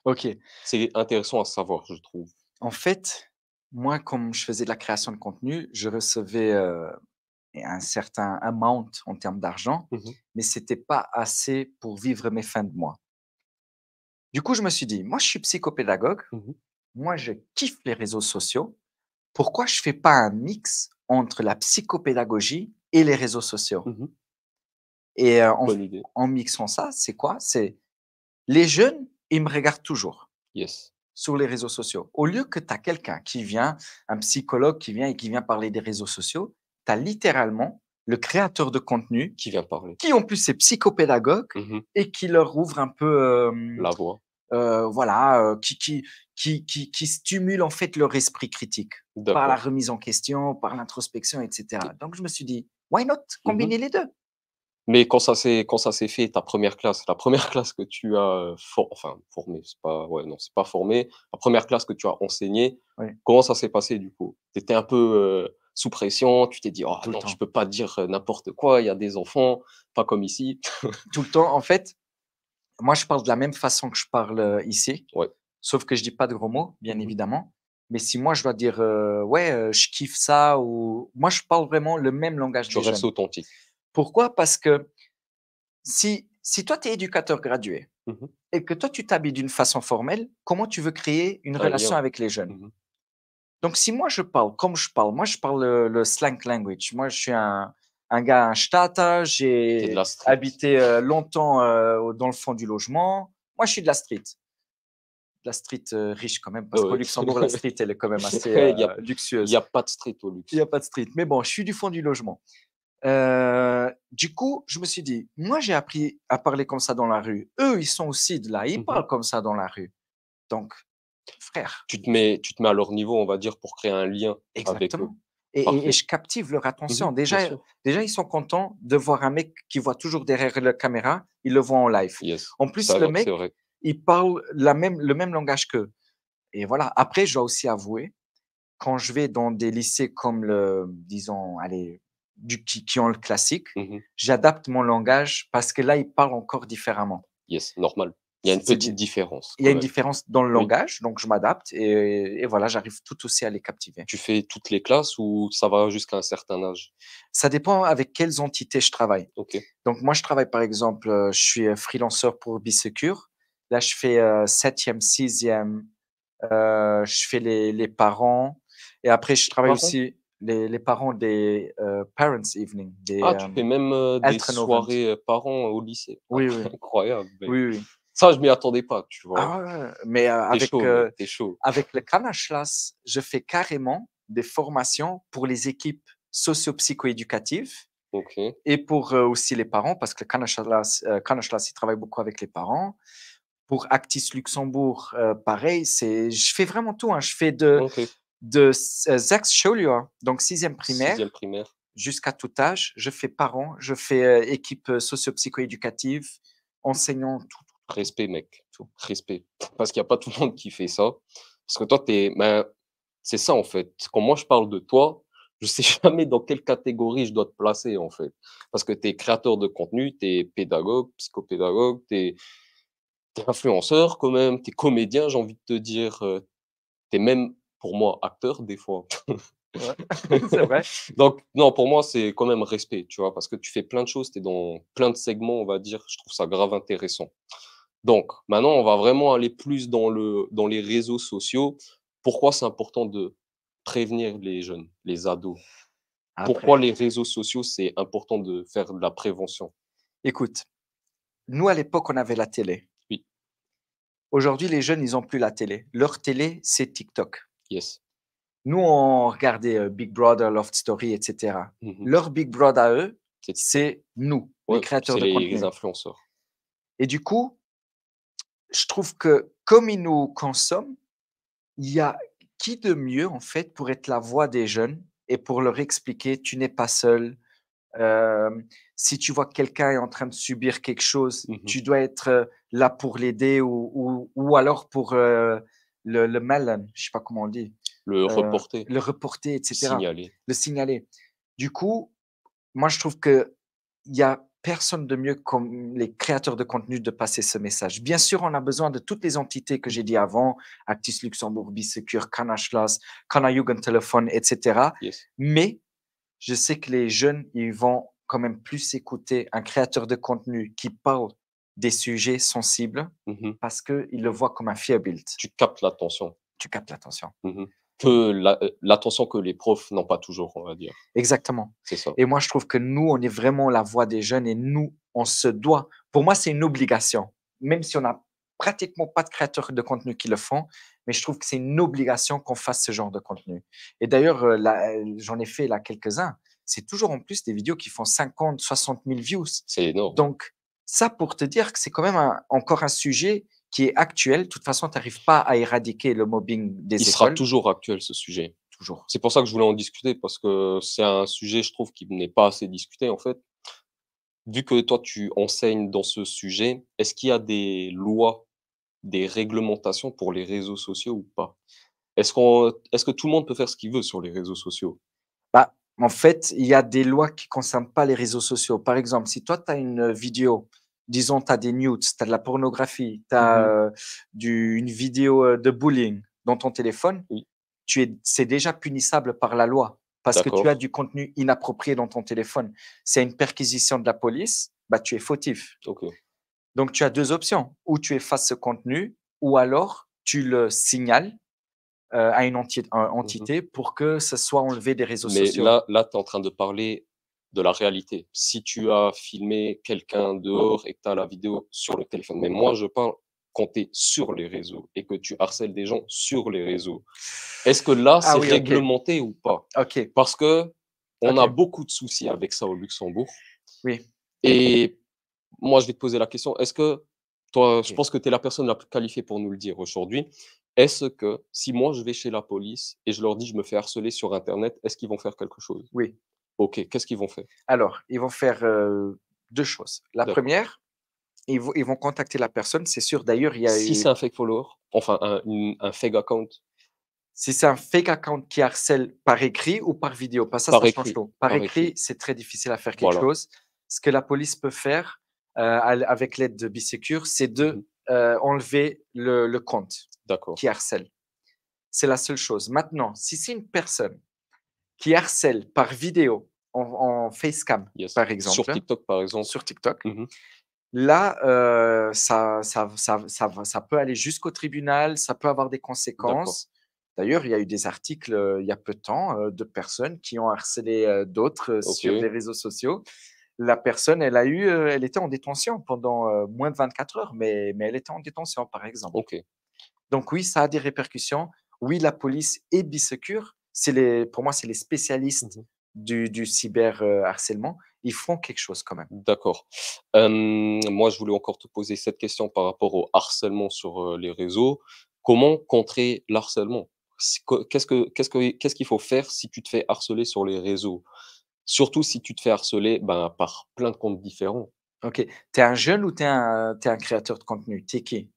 Ok. C'est intéressant à savoir, je trouve. En fait, moi, comme je faisais de la création de contenu, je recevais un certain amount en termes d'argent, Mhm, mais c'était pas assez pour vivre mes fins de mois. Du coup, je me suis dit, moi, je suis psychopédagogue, mhm, moi, je kiffe les réseaux sociaux. Pourquoi je fais pas un mix entre la psychopédagogie et les réseaux sociaux? mhm. Et Bonne idée. en mixant ça, c'est quoi? C'est les jeunes, ils me regardent toujours Yes. sur les réseaux sociaux. Au lieu que tu as quelqu'un qui vient, un psychologue qui vient et qui vient parler des réseaux sociaux, tu as littéralement le créateur de contenu Qui vient parler? qui en plus est psychopédagogue Mhm. et qui leur ouvre un peu, La voix. voilà, qui stimule en fait leur esprit critique par la D'accord. remise en question, par l'introspection, etc. Donc je me suis dit, why not Mhm. combiner les deux? Mais quand ça s'est fait, ta première classe, la première classe que tu as formée, c'est pas, ouais, non, c'est pas formé, la première classe que tu as enseignée, Oui, comment ça s'est passé du coup? Tu étais un peu sous pression, tu t'es dit, oh tout le non, je temps. peux pas dire n'importe quoi, il y a des enfants, pas comme ici. Tout le temps, en fait, moi je parle de la même façon que je parle ici, Ouais. sauf que je dis pas de gros mots, bien Mhm. évidemment. Mais si moi je dois dire, ouais, je kiffe ça, ou moi je parle vraiment le même langage Tu des restes jeunes. authentique. Pourquoi? Parce que si toi tu es éducateur gradué Mhm. et que toi tu t'habilles d'une façon formelle, comment tu veux créer une Un relation lien. avec les jeunes? Mhm. Donc si moi je parle comme je parle, moi je parle le slang language. Moi je suis un gars, un Stata, T'es de j'ai la street. habité longtemps dans le fond du logement. Moi je suis de la street. De la street riche quand même, parce qu'au Ouais. Luxembourg, la street, elle est quand même assez Il y a, il luxueuse. y a pas de street au Il luxe. n'y a pas de street. Mais bon, je suis du fond du logement. Du coup, je me suis dit, moi j'ai appris à parler comme ça dans la rue. Eux, ils sont aussi de là, ils Mhm. parlent comme ça dans la rue. Donc, frère, Tu te mets à leur niveau, on va dire, pour créer un lien avec eux. exactement. Et Parfait. je captive leur attention. Mhm. Bien Déjà, sûr. déjà, ils sont contents de voir un mec qui voit toujours derrière la caméra, ils le voient en live. Yes. En plus, le C'est mec, vrai. il parle le même langage qu'eux. Et voilà. Après, je dois aussi avouer, quand je vais dans des lycées comme disons, allez, qui ont le classique, Mhm. j'adapte mon langage parce que là, ils parlent encore différemment. Yes, normal. Il y a une C'est petite différence Il y a quand une même. différence dans le Oui. langage, donc je m'adapte et voilà, j'arrive tout aussi à les captiver. Tu fais toutes les classes ou ça va jusqu'à un certain âge? Ça dépend avec quelles entités je travaille. OK. Donc moi, je travaille par exemple, je suis freelanceur pour Bisecure. Là, je fais 7e, 6e, je fais les parents et après je travaille Parents? aussi les parents des Parents Evening, des Ah, tu fais même, des Elternabend. soirées, parents au lycée? Oui, oui, Incroyable, mec. oui, oui. Ça, je m'y attendais pas, tu vois? Ah ouais, ouais, mais Tu chaud, mec, tu chaud. avec le Kanashlas, je fais carrément des formations pour les équipes socio-psycho-éducatives OK. et pour aussi les parents, parce que le Kanashlas, il travaille beaucoup avec les parents, Pour Actis Luxembourg, pareil, je fais vraiment tout, hein. Je fais de OK. Sechsschuljahr, donc 6e primaire, 6e primaire. jusqu'à tout âge. Je fais parents, je fais équipe socio-psycho-éducative, enseignant, tout. Respect, mec. Tout. Respect. Parce qu'il y a pas tout le monde qui fait ça. Parce que toi, c'est ça, en fait. Quand moi, je parle de toi, je sais jamais dans quelle catégorie je dois te placer, en fait. Parce que tu es créateur de contenu, tu es pédagogue, psychopédagogue, tu es influenceur quand même, tu es comédien, j'ai envie de te dire, tu es même, pour moi, acteur des fois. Ouais, c'est vrai. Donc non, pour moi, c'est quand même respect, tu vois? Parce que tu fais plein de choses, tu es dans plein de segments, on va dire. Je trouve ça grave intéressant. Donc, maintenant, on va vraiment aller plus dans les réseaux sociaux. Pourquoi c'est important de prévenir les jeunes, les ados? Pourquoi Après, les réseaux sociaux, c'est important de faire de la prévention? écoute, nous, à l'époque, on avait la télé. Oui, Aujourd'hui, les jeunes, ils ont plus la télé. Leur télé, c'est TikTok. yes. Nous, on regardait Big Brother, Love Story, et cetera. Mmh. Leur Big Brother à eux, C'est TikTok. c'est nous, les Ouais, créateurs c'est de les contenu. influenceurs. Et du coup, je trouve que comme ils nous consomment, il y a qui de mieux, en fait, pour être la voix des jeunes et pour leur expliquer: «Tu n'es pas seul». Si tu vois que quelqu'un est en train de subir quelque chose, Mmh. tu dois être, là pour l'aider ou alors pour, le melon, je sais pas comment on dit, Le reporter, le reporter et cetera, signaler. le signaler. Du coup, moi je trouve qu'il y a personne de mieux comme les créateurs de contenu de passer ce message. Bien sûr, on a besoin de toutes les entités que j'ai dit avant, Actis Luxembourg, Bisecure, Kanachlas, Kana-Jugendtelefon et cetera, Yes. mais je sais que les jeunes, ils vont quand même plus écouter un créateur de contenu qui parle des sujets sensibles Mmh. parce qu'ils le voient comme un fear-built. Tu captes l'attention. Tu captes l'attention. Mmh. Que l'attention que les profs n'ont pas toujours, on va dire. Exactement. C'est ça. Et moi, je trouve que nous, on est vraiment la voix des jeunes et nous, on se doit. Pour moi, c'est une obligation. Même si on n'a pratiquement pas de créateurs de contenu qui le font, mais je trouve que c'est une obligation qu'on fasse ce genre de contenu. Et d'ailleurs, j'en ai fait là quelques-uns. C'est toujours en plus des vidéos qui font 50, 60 000 views. C'est énorme. Donc, ça pour te dire que c'est quand même encore un sujet qui est actuel. De toute façon, tu n'arrives pas à éradiquer le mobbing Il des sera écoles. toujours actuel, ce sujet. Toujours. C'est pour ça que je voulais en discuter parce que c'est un sujet, je trouve, qui n'est pas assez discuté, en fait. Vu que toi, tu enseignes dans ce sujet, est-ce qu'il y a des lois, des réglementations pour les réseaux sociaux ou pas? Est-ce que tout le monde peut faire ce qu'il veut sur les réseaux sociaux? Bah, en fait, il y a des lois qui concernent pas les réseaux sociaux. Par exemple, si toi, tu as une vidéo, disons, tu as des nudes, tu as de la pornographie, tu Mmh. as une vidéo de bullying dans ton téléphone, Oui, c'est déjà punissable par la loi parce que tu as d'accord. du contenu inapproprié dans ton téléphone. C'est une perquisition de la police, bah, tu es fautif. OK. Donc, tu as deux options. Ou tu effaces ce contenu, ou alors tu le signales à une Mmh. entité pour que ce soit enlevé des réseaux Mais sociaux. là, tu es en train de parler de la réalité. Si tu as filmé quelqu'un dehors et que tu as la vidéo sur le téléphone. Mais moi, je parle quand tu es sur les réseaux et que tu harcèles des gens sur les réseaux. Est-ce que là, Ah c'est oui, OK. réglementé ou pas? OK, Parce qu'on a OK. beaucoup de soucis avec ça au Luxembourg Oui, et moi, je vais te poser la question, est-ce que toi, je OK. pense que tu es la personne la plus qualifiée pour nous le dire aujourd'hui. Est-ce que si moi, je vais chez la police et je leur dis: «Je me fais harceler sur internet», est-ce qu'ils vont faire quelque chose? Oui. OK, qu'est-ce qu'ils vont faire? Alors, ils vont faire, 2 choses. La D'accord. première, ils vont contacter la personne, c'est sûr. D'ailleurs, il y a Si c'est eu un fake follower, enfin un fake account si c'est un fake account qui harcèle par écrit ou par vidéo, parce que ça par change écrit, tout. Par par écrit, écrit, c'est très difficile à faire quelque voilà. chose. Ce que la police peut faire, avec l'aide de Bisécure, c'est Mmh. de, enlever le compte D'accord. qui harcèle. C'est la seule chose. Maintenant, si c'est une personne qui harcèle par vidéo, en facecam, Yes. par Sur exemple, TikTok, par exemple. sur TikTok, Mmh. là, ça peut aller jusqu'au tribunal, ça peut avoir des D'accord. conséquences. D'ailleurs, il y a eu des articles, il y a peu de temps, de personnes qui ont harcelé, d'autres, sur OK, les réseaux sociaux. La personne, elle était en détention pendant, moins de 24 heures, mais elle était en détention, par exemple. OK. Donc oui, ça a des répercussions. Oui, la police et Bisécure, pour moi, c'est les spécialistes Mmh. du cyber, harcèlement ils font quelque chose quand même. D'accord. Moi, je voulais encore te poser cette question par rapport au harcèlement sur, les réseaux. Comment contrer l'harcèlement? Si co qu'est-ce qu'il faut faire si tu te fais harceler sur les réseaux? Surtout si tu te fais harceler, ben, par plein de comptes différents. OK. Tu es un jeune ou tu es un créateur de contenu? Tu es qui?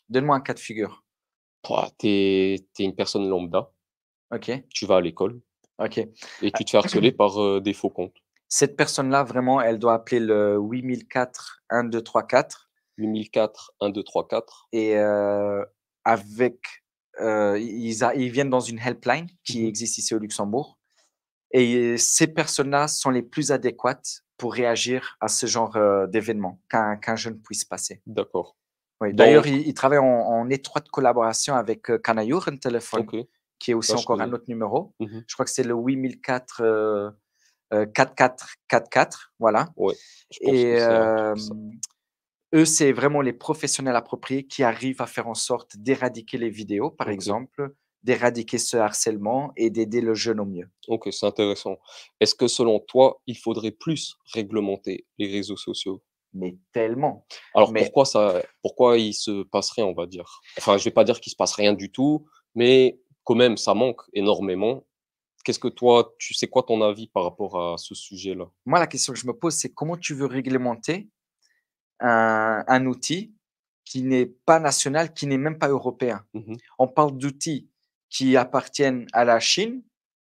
Donne-moi un cas de figure. Pouah, tu es une personne lambda, OK, tu vas à l'école OK. et tu te fais harceler par, des faux comptes. Cette personne-là, vraiment, elle doit appeler le 8004 1234 8004 1234. et avec, ils viennent dans une helpline qui Mmh. existe ici au Luxembourg et ces personnes-là sont les plus adéquates pour réagir à ce genre, d'événement qu'un jeune puisse passer. D'accord. Oui, d'ailleurs, Donc ils travaillent en étroite collaboration avec, Canayour, un téléphone, OK, qui est aussi là je encore un connais. autre numéro. Mmh. Je crois que c'est le 8004, 4444, voilà. Ouais, je pense Et que c'est un truc ça. eux, c'est vraiment les professionnels appropriés qui arrivent à faire en sorte d'éradiquer les vidéos, par OK, exemple, d'éradiquer ce harcèlement et d'aider le jeune au mieux. OK, c'est intéressant. Est-ce que selon toi, il faudrait plus réglementer les réseaux sociaux? Mais tellement. Alors Mais pourquoi il se passe rien, on va dire? Enfin, je vais pas dire qu'il se passe rien du tout, mais quand même ça manque énormément. Qu'est-ce que toi, c'est quoi ton avis par rapport à ce sujet-là? moi, la question que je me pose, c'est comment tu veux réglementer un outil qui n'est pas national, qui n'est même pas européen? Mmh. On parle d'outils qui appartiennent à la Chine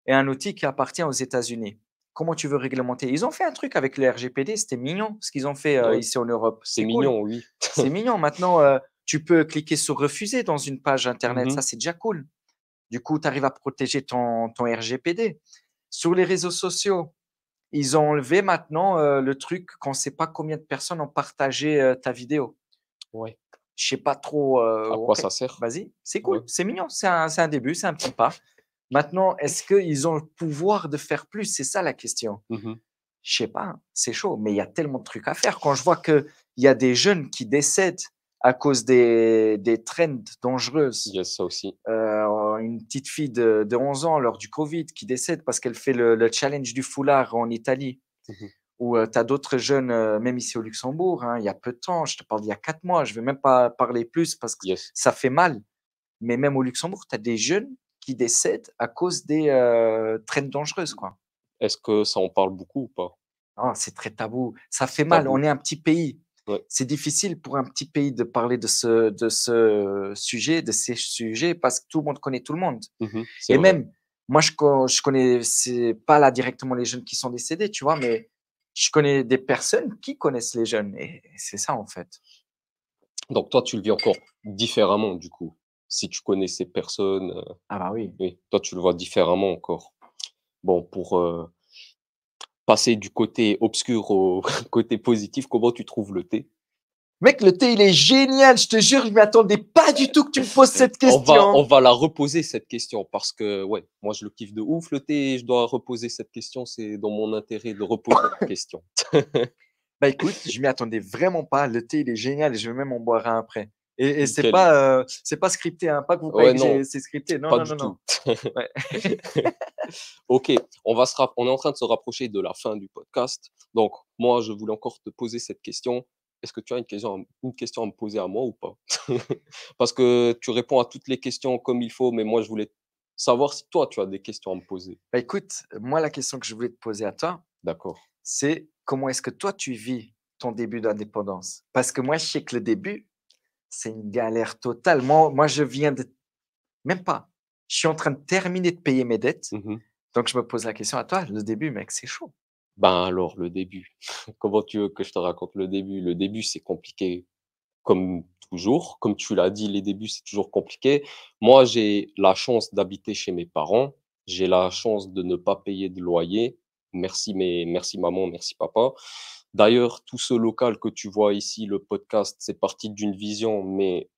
et un outil qui appartient aux États-Unis. Comment tu veux réglementer? Ils ont fait un truc avec le RGPD, c'était mignon ce qu'ils ont fait, Ouais, ici en Europe. c'est C'est cool. mignon, oui. C'est mignon. Maintenant, tu peux cliquer sur refuser dans une page internet, ça Mmh. c'est déjà cool. Du coup, tu arrives à protéger ton RGPD. Sur les réseaux sociaux, ils ont enlevé maintenant, le truc qu'on ne sait pas combien de personnes ont partagé, ta vidéo. Ouais. Je sais pas trop, À quoi OK, ça sert? vas-y, c'est Ouais. cool, c'est mignon, c'est un début, c'est un petit pas. Maintenant, est-ce qu'ils ont le pouvoir de faire plus? C'est ça la question. Mmh. Je sais pas, hein, c'est chaud, mais il y a tellement de trucs à faire. Quand je vois qu'il y a des jeunes qui décèdent à cause des trends dangereuses, Il y a ça aussi. une petite fille de 11 ans lors du covid qui décède parce qu'elle fait le challenge du foulard en Italie. Mmh. Ou, tu as d'autres jeunes, même ici au Luxembourg, hein, il y a peu de temps, je te parle d'il y a 4 mois, je ne vais même pas parler plus parce que Yes. ça fait mal. Mais même au Luxembourg, tu as des jeunes qui décèdent à cause des, traînes dangereuses, quoi. Est-ce que ça en parle beaucoup ou pas? Ah, c'est très tabou. Ça fait C'est mal, on tabou. est un petit pays. Ouais. C'est difficile pour un petit pays de parler de ce sujet, de ces sujets parce que tout le monde connaît tout le monde. C'est Et vrai. même, moi, je connais c'est pas là directement les jeunes qui sont décédés, tu vois? Mais je connais des personnes qui connaissent les jeunes et c'est ça, en fait. Donc toi, tu le vis encore différemment du coup? Si tu connais ces personnes, Ah bah oui. oui, toi tu le vois différemment encore. Bon pour, passer du côté obscur au côté positif, comment tu trouves le thé? Mec, le thé, il est génial, je te jure, je m'y attendais pas du tout que tu me poses cette On question. va la reposer cette question parce que ouais, moi je le kiffe de ouf le thé et je dois reposer cette question, c'est dans mon intérêt de reposer la question. Bah écoute, je m'y attendais vraiment pas. Le thé, il est génial et je vais même en boire un après. Et Nickel. c'est pas scripté, hein, pas que vous croyez Ouais, que non, c'est scripté. Non, pas non, du non, non. tout. Ouais. OK, on est en train de se rapprocher de la fin du podcast. Donc moi, je voulais encore te poser cette question. Est-ce que tu as une question à me poser à moi ou pas? Parce que tu réponds à toutes les questions comme il faut, mais moi, je voulais savoir si toi, tu as des questions à me poser. Bah écoute, moi, la question que je voulais te poser à toi, D'accord. c'est comment est-ce que toi, tu vis ton début d'indépendance? Parce que moi, je sais que le début, c'est une galère totale. Moi, je viens de même pas. Je suis en train de terminer de payer mes dettes, Mmh. donc je me pose la question à toi, le début, mec, c'est chaud. Ben, alors le début, comment tu veux que je te raconte le début? Le début, c'est compliqué comme toujours. Comme tu l'as dit, les débuts, c'est toujours compliqué. Moi, j'ai la chance d'habiter chez mes parents. J'ai la chance de ne pas payer de loyer. Merci maman, merci papa. D'ailleurs, tout ce local que tu vois ici, le podcast, c'est parti d'une vision, mais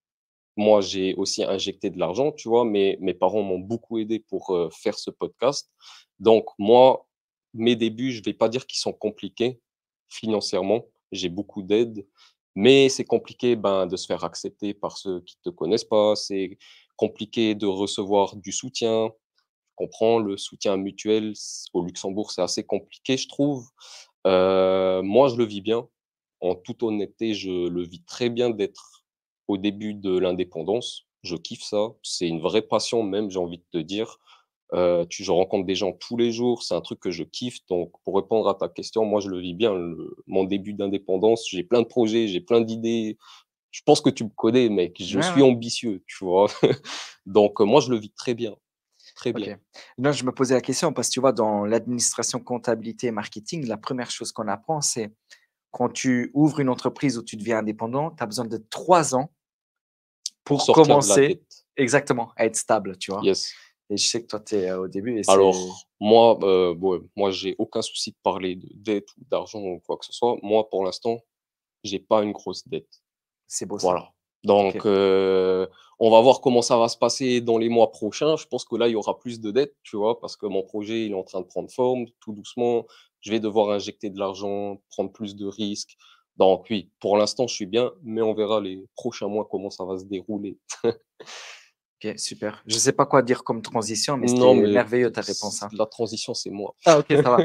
moi, j'ai aussi injecté de l'argent, tu vois? Mais mes parents m'ont beaucoup aidé pour, faire ce podcast. Donc moi, mes débuts, je vais pas dire qu'ils sont compliqués financièrement. J'ai beaucoup d'aide, mais c'est compliqué, ben, de se faire accepter par ceux qui te connaissent pas. C'est compliqué de recevoir du soutien. Je comprends, le soutien mutuel au Luxembourg, c'est assez compliqué, je trouve. Moi, je le vis bien. En toute honnêteté, je le vis très bien d'être au début de l'indépendance. Je kiffe ça. C'est une vraie passion même, j'ai envie de te dire. Je rencontre des gens tous les jours, c'est un truc que je kiffe. Donc pour répondre à ta question, moi, je le vis bien, mon début d'indépendance. J'ai plein de projets, j'ai plein d'idées. Je pense que tu me connais, mec, je Ouais, suis ouais. ambitieux, tu vois? Donc moi, je le vis très bien, très OK. bien. Non, je me posais la question parce que tu vois, dans l'administration, comptabilité et marketing, la première chose qu'on apprend, c'est quand tu ouvres une entreprise où tu deviens indépendant, tu as besoin de 3 ans Pour pour sortir de la commencer dette. exactement, à être stable, tu vois? Yes. Et je sais que toi, tu es, au début et c'est Alors, moi, ouais, moi, j'ai aucun souci de parler de dette ou d'argent ou quoi que ce soit. Moi, pour l'instant, j'ai pas une grosse dette. c'est beau ça. Voilà. OK. Donc, on va voir comment ça va se passer dans les mois prochains. Je pense que là, il y aura plus de dettes, tu vois? Parce que mon projet, il est en train de prendre forme tout doucement. Je vais devoir injecter de l'argent, prendre plus de risques. Donc oui, pour l'instant, je suis bien, mais on verra les prochains mois comment ça va se dérouler. OK, super. Je sais pas quoi dire comme transition, mais Non, c'était mais merveilleux ta réponse, hein. la transition, c'est moi. Ah OK, ça va.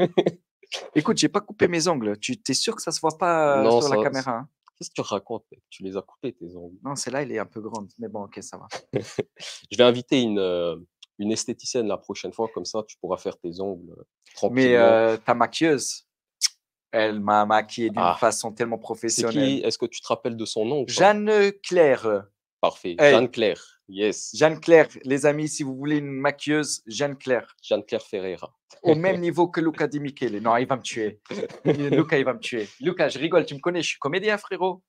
Écoute, j'ai pas coupé mes ongles. Tu es sûr que ça se voit pas, Non, sur la ça caméra, hein? qu'est-ce que tu racontes, mec? Tu les as coupés tes ongles. Non, celle-là, elle est un peu grande, mais bon, OK, ça va. Je vais inviter une esthéticienne la prochaine fois, comme ça tu pourras faire tes ongles, Mais, tranquillement. ta maquilleuse, elle m'a maquillé d'une Ah, façon tellement c'est qui? professionnelle. Est-ce que tu te rappelles de son nom ou pas? Jeanne Claire, Parfait, hey, Jeanne-Claire, yes, Jeanne Claire, les amis, si vous voulez une maquilleuse, Jeanne Claire, Jeanne-Claire Ferreira. au même niveau que Luca Di Michele. Non, il va me tuer. Luca, il va me tuer. Luca, je rigole, tu me connais, je suis comédien, frérot.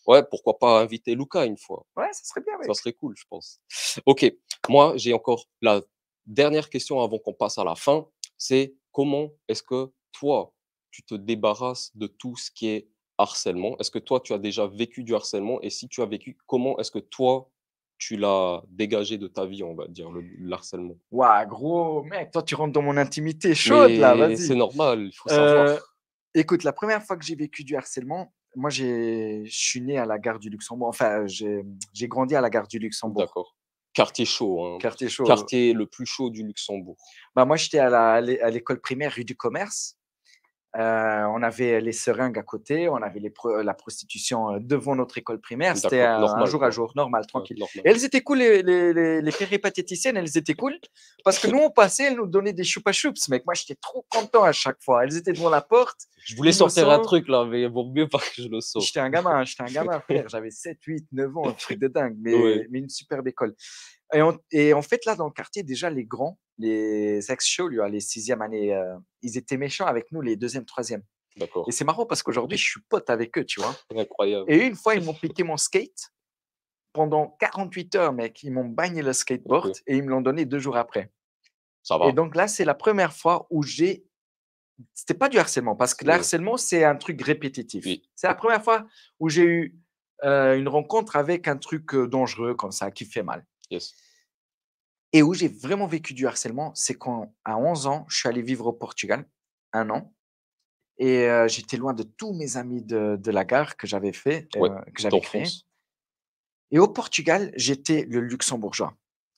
Ouais, pourquoi pas inviter Luca une fois? Ouais, ça serait bien, Ça mec. serait cool, je pense. OK, moi, j'ai encore la dernière question avant qu'on passe à la fin, c'est comment est-ce que toi, tu te débarrasses de tout ce qui est harcèlement? Est-ce que toi, tu as déjà vécu du harcèlement? Et si tu as vécu, comment est-ce que toi, tu l'as dégagé de ta vie, on va dire, le harcèlement? Waouh, gros, mec, toi, tu rentres dans mon intimité chaude, là, Mais c'est vas-y. normal, il faut Heu, savoir. écoute, la première fois que j'ai vécu du harcèlement, moi, je suis né à la gare du Luxembourg. Enfin, j'ai grandi à la gare du Luxembourg, D'accord. Quartier chaud, hein, quartier chaud. quartier le plus chaud du Luxembourg. Bah, moi, j'étais à l'école primaire rue du Commerce. On avait les seringues à côté, on avait la prostitution, devant notre école primaire. C'était, D'accord, un normal jour à quoi. jour, normal, Ouais, tranquille. normal. Et elles étaient cool, les péripatéticiennes, elles étaient cool parce que nous, on passait, elles nous donnaient des choupa choups, mec. Moi, j'étais trop content à chaque fois. Elles étaient devant la porte, Je voulais sortir un innocents. truc là, mais vaut mieux pas que je le sorte. J'étais un gamin, frère. J'avais 7, 8, 9 ans, un truc de dingue, Ouais, mais une superbe école. Et en fait, là, dans le quartier, déjà, les grands, les ex-chauds, les sixième année, ils étaient méchants avec nous, les deuxième, troisième. Et d'accord. c'est marrant parce qu'aujourd'hui, je suis pote avec eux, tu vois. Incroyable. Et une fois, ils m'ont piqué mon skate. Pendant 48 heures, mec, ils m'ont bagné le skateboard OK, et ils me l'ont donné 2 jours après. ça Et va. donc là, c'est la première fois où c'était pas du harcèlement parce que le C'est harcèlement, c'est un truc répétitif. oui, C'est la première fois où j'ai eu, une rencontre avec un truc, dangereux comme ça, qui fait mal. yes. Et où j'ai vraiment vécu du harcèlement, c'est quand, à 11 ans, je suis allé vivre au Portugal, 1 an. Et j'étais loin de tous mes amis de la gare Ouais, que j'avais créé. d'enfance, Et au Portugal, j'étais le luxembourgeois,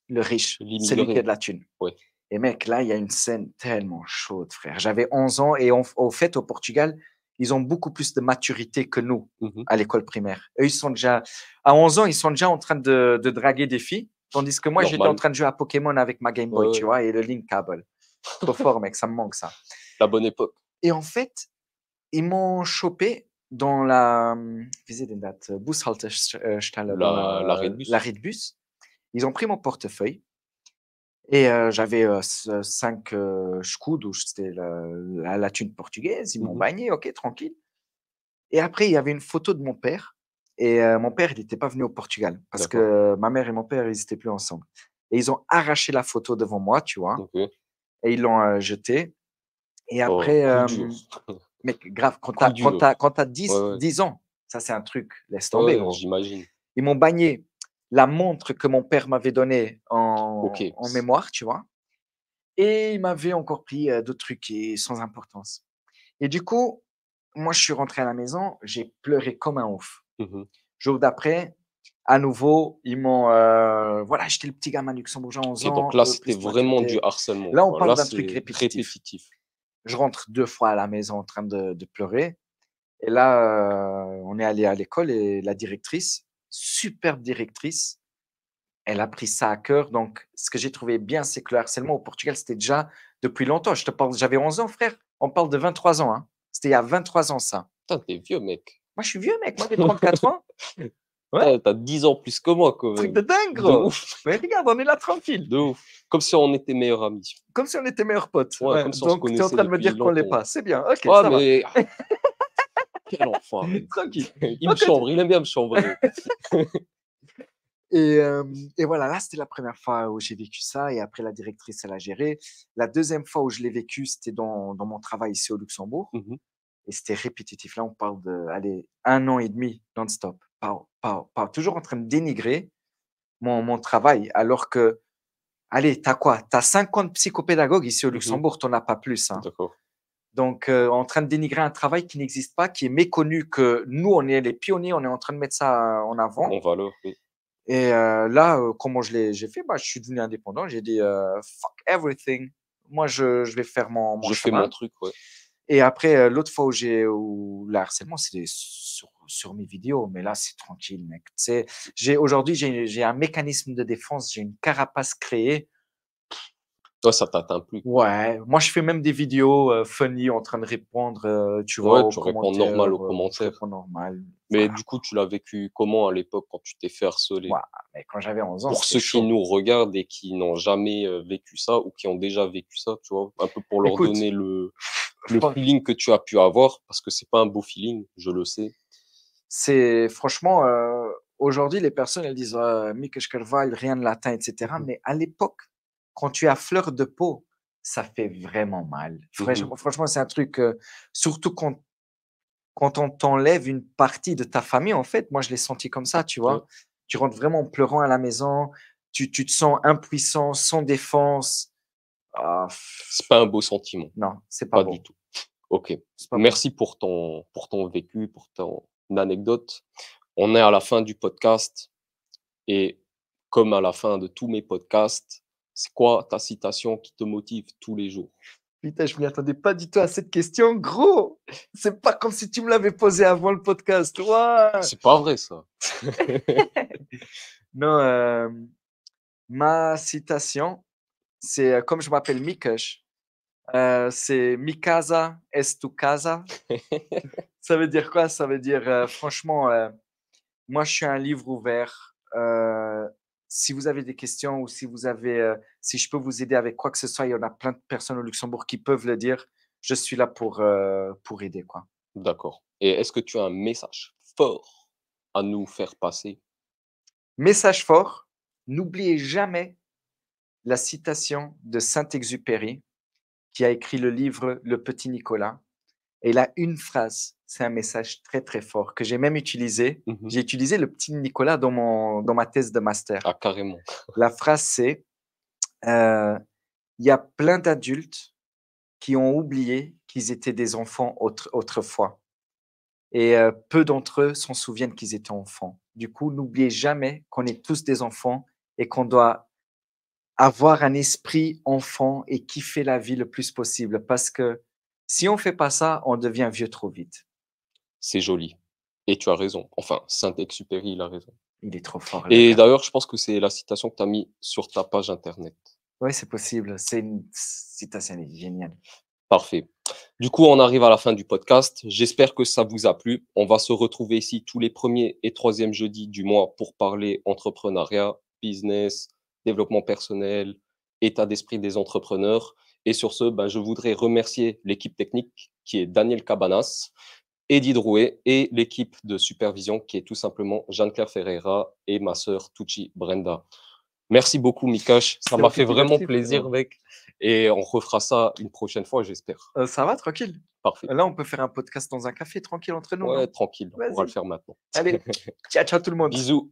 le riche, celui qui a l'immigré. de la thune. Ouais, Et mec, là, il y a une scène tellement chaude, frère. J'avais 11 ans et au fait, au Portugal, ils ont beaucoup plus de maturité que nous mmh. à l'école primaire. Eux, ils sont déjà à 11 ans, ils sont déjà en train de draguer des filles, tandis que moi, j'étais en Normal. train de jouer à Pokémon avec ma Game Ouais, Boy, tu ouais, vois? Et le Link Cable. Trop fort, mec, ça me manque ça. la bonne époque. Et en fait, ils m'ont chopé dans la, wie sieht denn das? Bushaltestelle, dans L'arrêt de l'arrêt bus. de bus. Ils ont pris mon portefeuille et j'avais, 5, escudos, c'était la thune portugaise. Ils m'ont Mmh. bagné, OK, tranquille. Et après, il y avait une photo de mon père et mon père, il n'était pas venu au Portugal parce D'accord, que ma mère et mon père, ils étaient plus ensemble. Et ils ont arraché la photo devant moi, tu vois? OK. Et ils l'ont, jetée et Oh, après, coup dur. mec, grave, Coup dur. quand tu as Ouais, 10 ouais. 10 ans, ça, c'est un truc, laisse Ouais, tomber, ouais, gros. j'imagine. Ils m'ont bagné la montre que mon père m'avait donnée OK. en mémoire, tu vois? Et il m'avait encore pris, d'autres trucs sans importance. Et du coup, moi, je suis rentré à la maison, j'ai pleuré comme un ouf. Mmh. Jour d'après, à nouveau, ils m'ont, voilà, j'étais le petit gamin luxembourgeois, 11 OK, donc ans, là, eux c'était plus vraiment du maturité. harcèlement, Là, on quoi. parle Là, d'un truc c'est répétitif. répétitif. Je rentre 2 fois à la maison en train de pleurer. Et là, on est allé à l'école et la directrice, superbe directrice, elle a pris ça à cœur. Donc, ce que j'ai trouvé bien, c'est que le harcèlement au Portugal, c'était déjà depuis longtemps. Je te parle, j'avais 11 ans, frère. On parle de 23 ans, hein. C'était il y a 23 ans, ça. Putain, t'es vieux, mec. Moi, je suis vieux, mec. Moi, j'ai 34 ans. Ouais. Putain, t'as 10 ans plus que moi, quand Truc même. de dingue, De gros. ouf, Mais regarde, on est là tranquille. de ouf. Comme si on était meilleurs amis. Comme si on était meilleurs potes. Ouais, Ouais. comme si on se Donc, tu es en connaissait train de me depuis dire qu'on l'est longtemps. pas. C'est bien. Ok, Ouais, ça va. mais quel enfoiré. Tranquille. Il me chambre, il aime bien me chambrer. Et, et voilà, là, c'était la première fois où j'ai vécu ça. Et après, la directrice, elle a géré. La deuxième fois où je l'ai vécu, c'était dans mon travail ici au Luxembourg. Mhm. Et c'était répétitif. Là, on parle de, allez, 1 an et demi non-stop. Toujours en train de dénigrer mon travail. Alors que, allez, t'as quoi? T'as 50 psychopédagogues ici au Mhm. Luxembourg, t'en as pas plus, hein. D'accord. Donc, en train de dénigrer un travail qui n'existe pas, qui est méconnu, que nous, on est les pionniers, on est en train de mettre ça en avant. En valeur, oui. Et là, comment j'ai fait? Bah, je suis devenu indépendant. J'ai dit fuck everything. Moi, je vais faire mon Je fais chemin. mon truc, ouais. Et après, l'autre fois où le harcèlement, c'était sur mes vidéos. Mais là, c'est tranquille, mec. Tu sais, aujourd'hui, j'ai un mécanisme de défense. J'ai une carapace créée. Toi, ça t'atteint plus. Ouais, moi, je fais même des vidéos funny en train de répondre, tu vois, Ouais, aux tu réponds commentaires. normal aux Je commentaires. réponds normal. Mais Voilà. du coup, tu l'as vécu comment à l'époque quand tu t'es fait harceler? Ouais, mais quand j'avais 11 ans, Pour c'était ceux qui chaud. nous regardent et qui n'ont jamais vécu ça ou qui ont déjà vécu ça, tu vois, un peu pour leur Écoute, donner le fran- feeling que tu as pu avoir, parce que c'est pas un beau feeling, je le sais. c'est franchement, aujourd'hui, les personnes, elles disent Mick Carvalho, rien de latin, etc. Mhm. Mais à l'époque, quand tu as fleur de peau, ça fait vraiment mal. Mhm. Franchement, c'est un truc, surtout quand on t'enlève une partie de ta famille, en fait. Moi, je l'ai senti comme ça, tu Ouais. vois. Tu rentres vraiment en pleurant à la maison, tu te sens impuissant, sans défense. Ah, C'est pas un beau sentiment, non, c'est pas pas du beau. tout. Ok. C'est pas beau. Merci pour ton vécu, pour ton anecdote. On est à la fin du podcast et comme à la fin de tous mes podcasts, c'est quoi ta citation qui te motive tous les jours? Putain, je m'y attendais pas du tout à cette question, gros. C'est pas comme si tu me l'avais posé avant le podcast. Ouah. C'est pas vrai ça. Non, ma citation, c'est comme je m'appelle Mikesh, c'est Mi casa es tu casa. Ça veut dire quoi? Ça veut dire, franchement, moi, je suis un livre ouvert. Si vous avez des questions ou si vous avez, si je peux vous aider avec quoi que ce soit, il y en a plein de personnes au Luxembourg qui peuvent le dire. Je suis là pour aider, quoi. D'accord. Et est-ce que tu as un message fort à nous faire passer? Message fort, n'oubliez jamais la citation de Saint-Exupéry qui a écrit le livre Le Petit Nicolas. Et il a une phrase, c'est un message très très fort que j'ai même utilisé. Mhm. J'ai utilisé le Petit Nicolas dans ma thèse de master. Ah, carrément. La phrase, c'est il y a plein d'adultes qui ont oublié qu'ils étaient des enfants autrefois. Et peu d'entre eux s'en souviennent qu'ils étaient enfants. Du coup, n'oubliez jamais qu'on est tous des enfants et qu'on doit avoir un esprit enfant et kiffer la vie le plus possible. Parce que si on ne fait pas ça, on devient vieux trop vite. C'est joli. Et tu as raison. Enfin, Saint-Exupéry, il a raison. Il est trop fort, le Et gars. d'ailleurs, je pense que c'est la citation que tu as mis sur ta page internet. Oui, c'est possible. C'est une citation géniale. Parfait. Du coup, on arrive à la fin du podcast. J'espère que ça vous a plu. On va se retrouver ici tous les premiers et troisièmes jeudis du mois pour parler entrepreneuriat, business, développement personnel, état d'esprit des entrepreneurs. Et sur ce, ben, je voudrais remercier l'équipe technique qui est Daniel Cabanas, Eddie Drouet et l'équipe de supervision qui est tout simplement Jeanne-Claire Ferreira et ma sœur Tucci Brenda. Merci beaucoup, Mikash. Ça C'est m'a moi qui fait te vraiment remercie, plaisir, frérot. mec. Et on refera ça une prochaine fois, j'espère. Ça va, tranquille. Parfait. Là, on peut faire un podcast dans un café tranquille entre nous, Ouais, non? tranquille. On pourra le Vas-y. faire maintenant. Allez, ciao, ciao tout le monde. Bisous.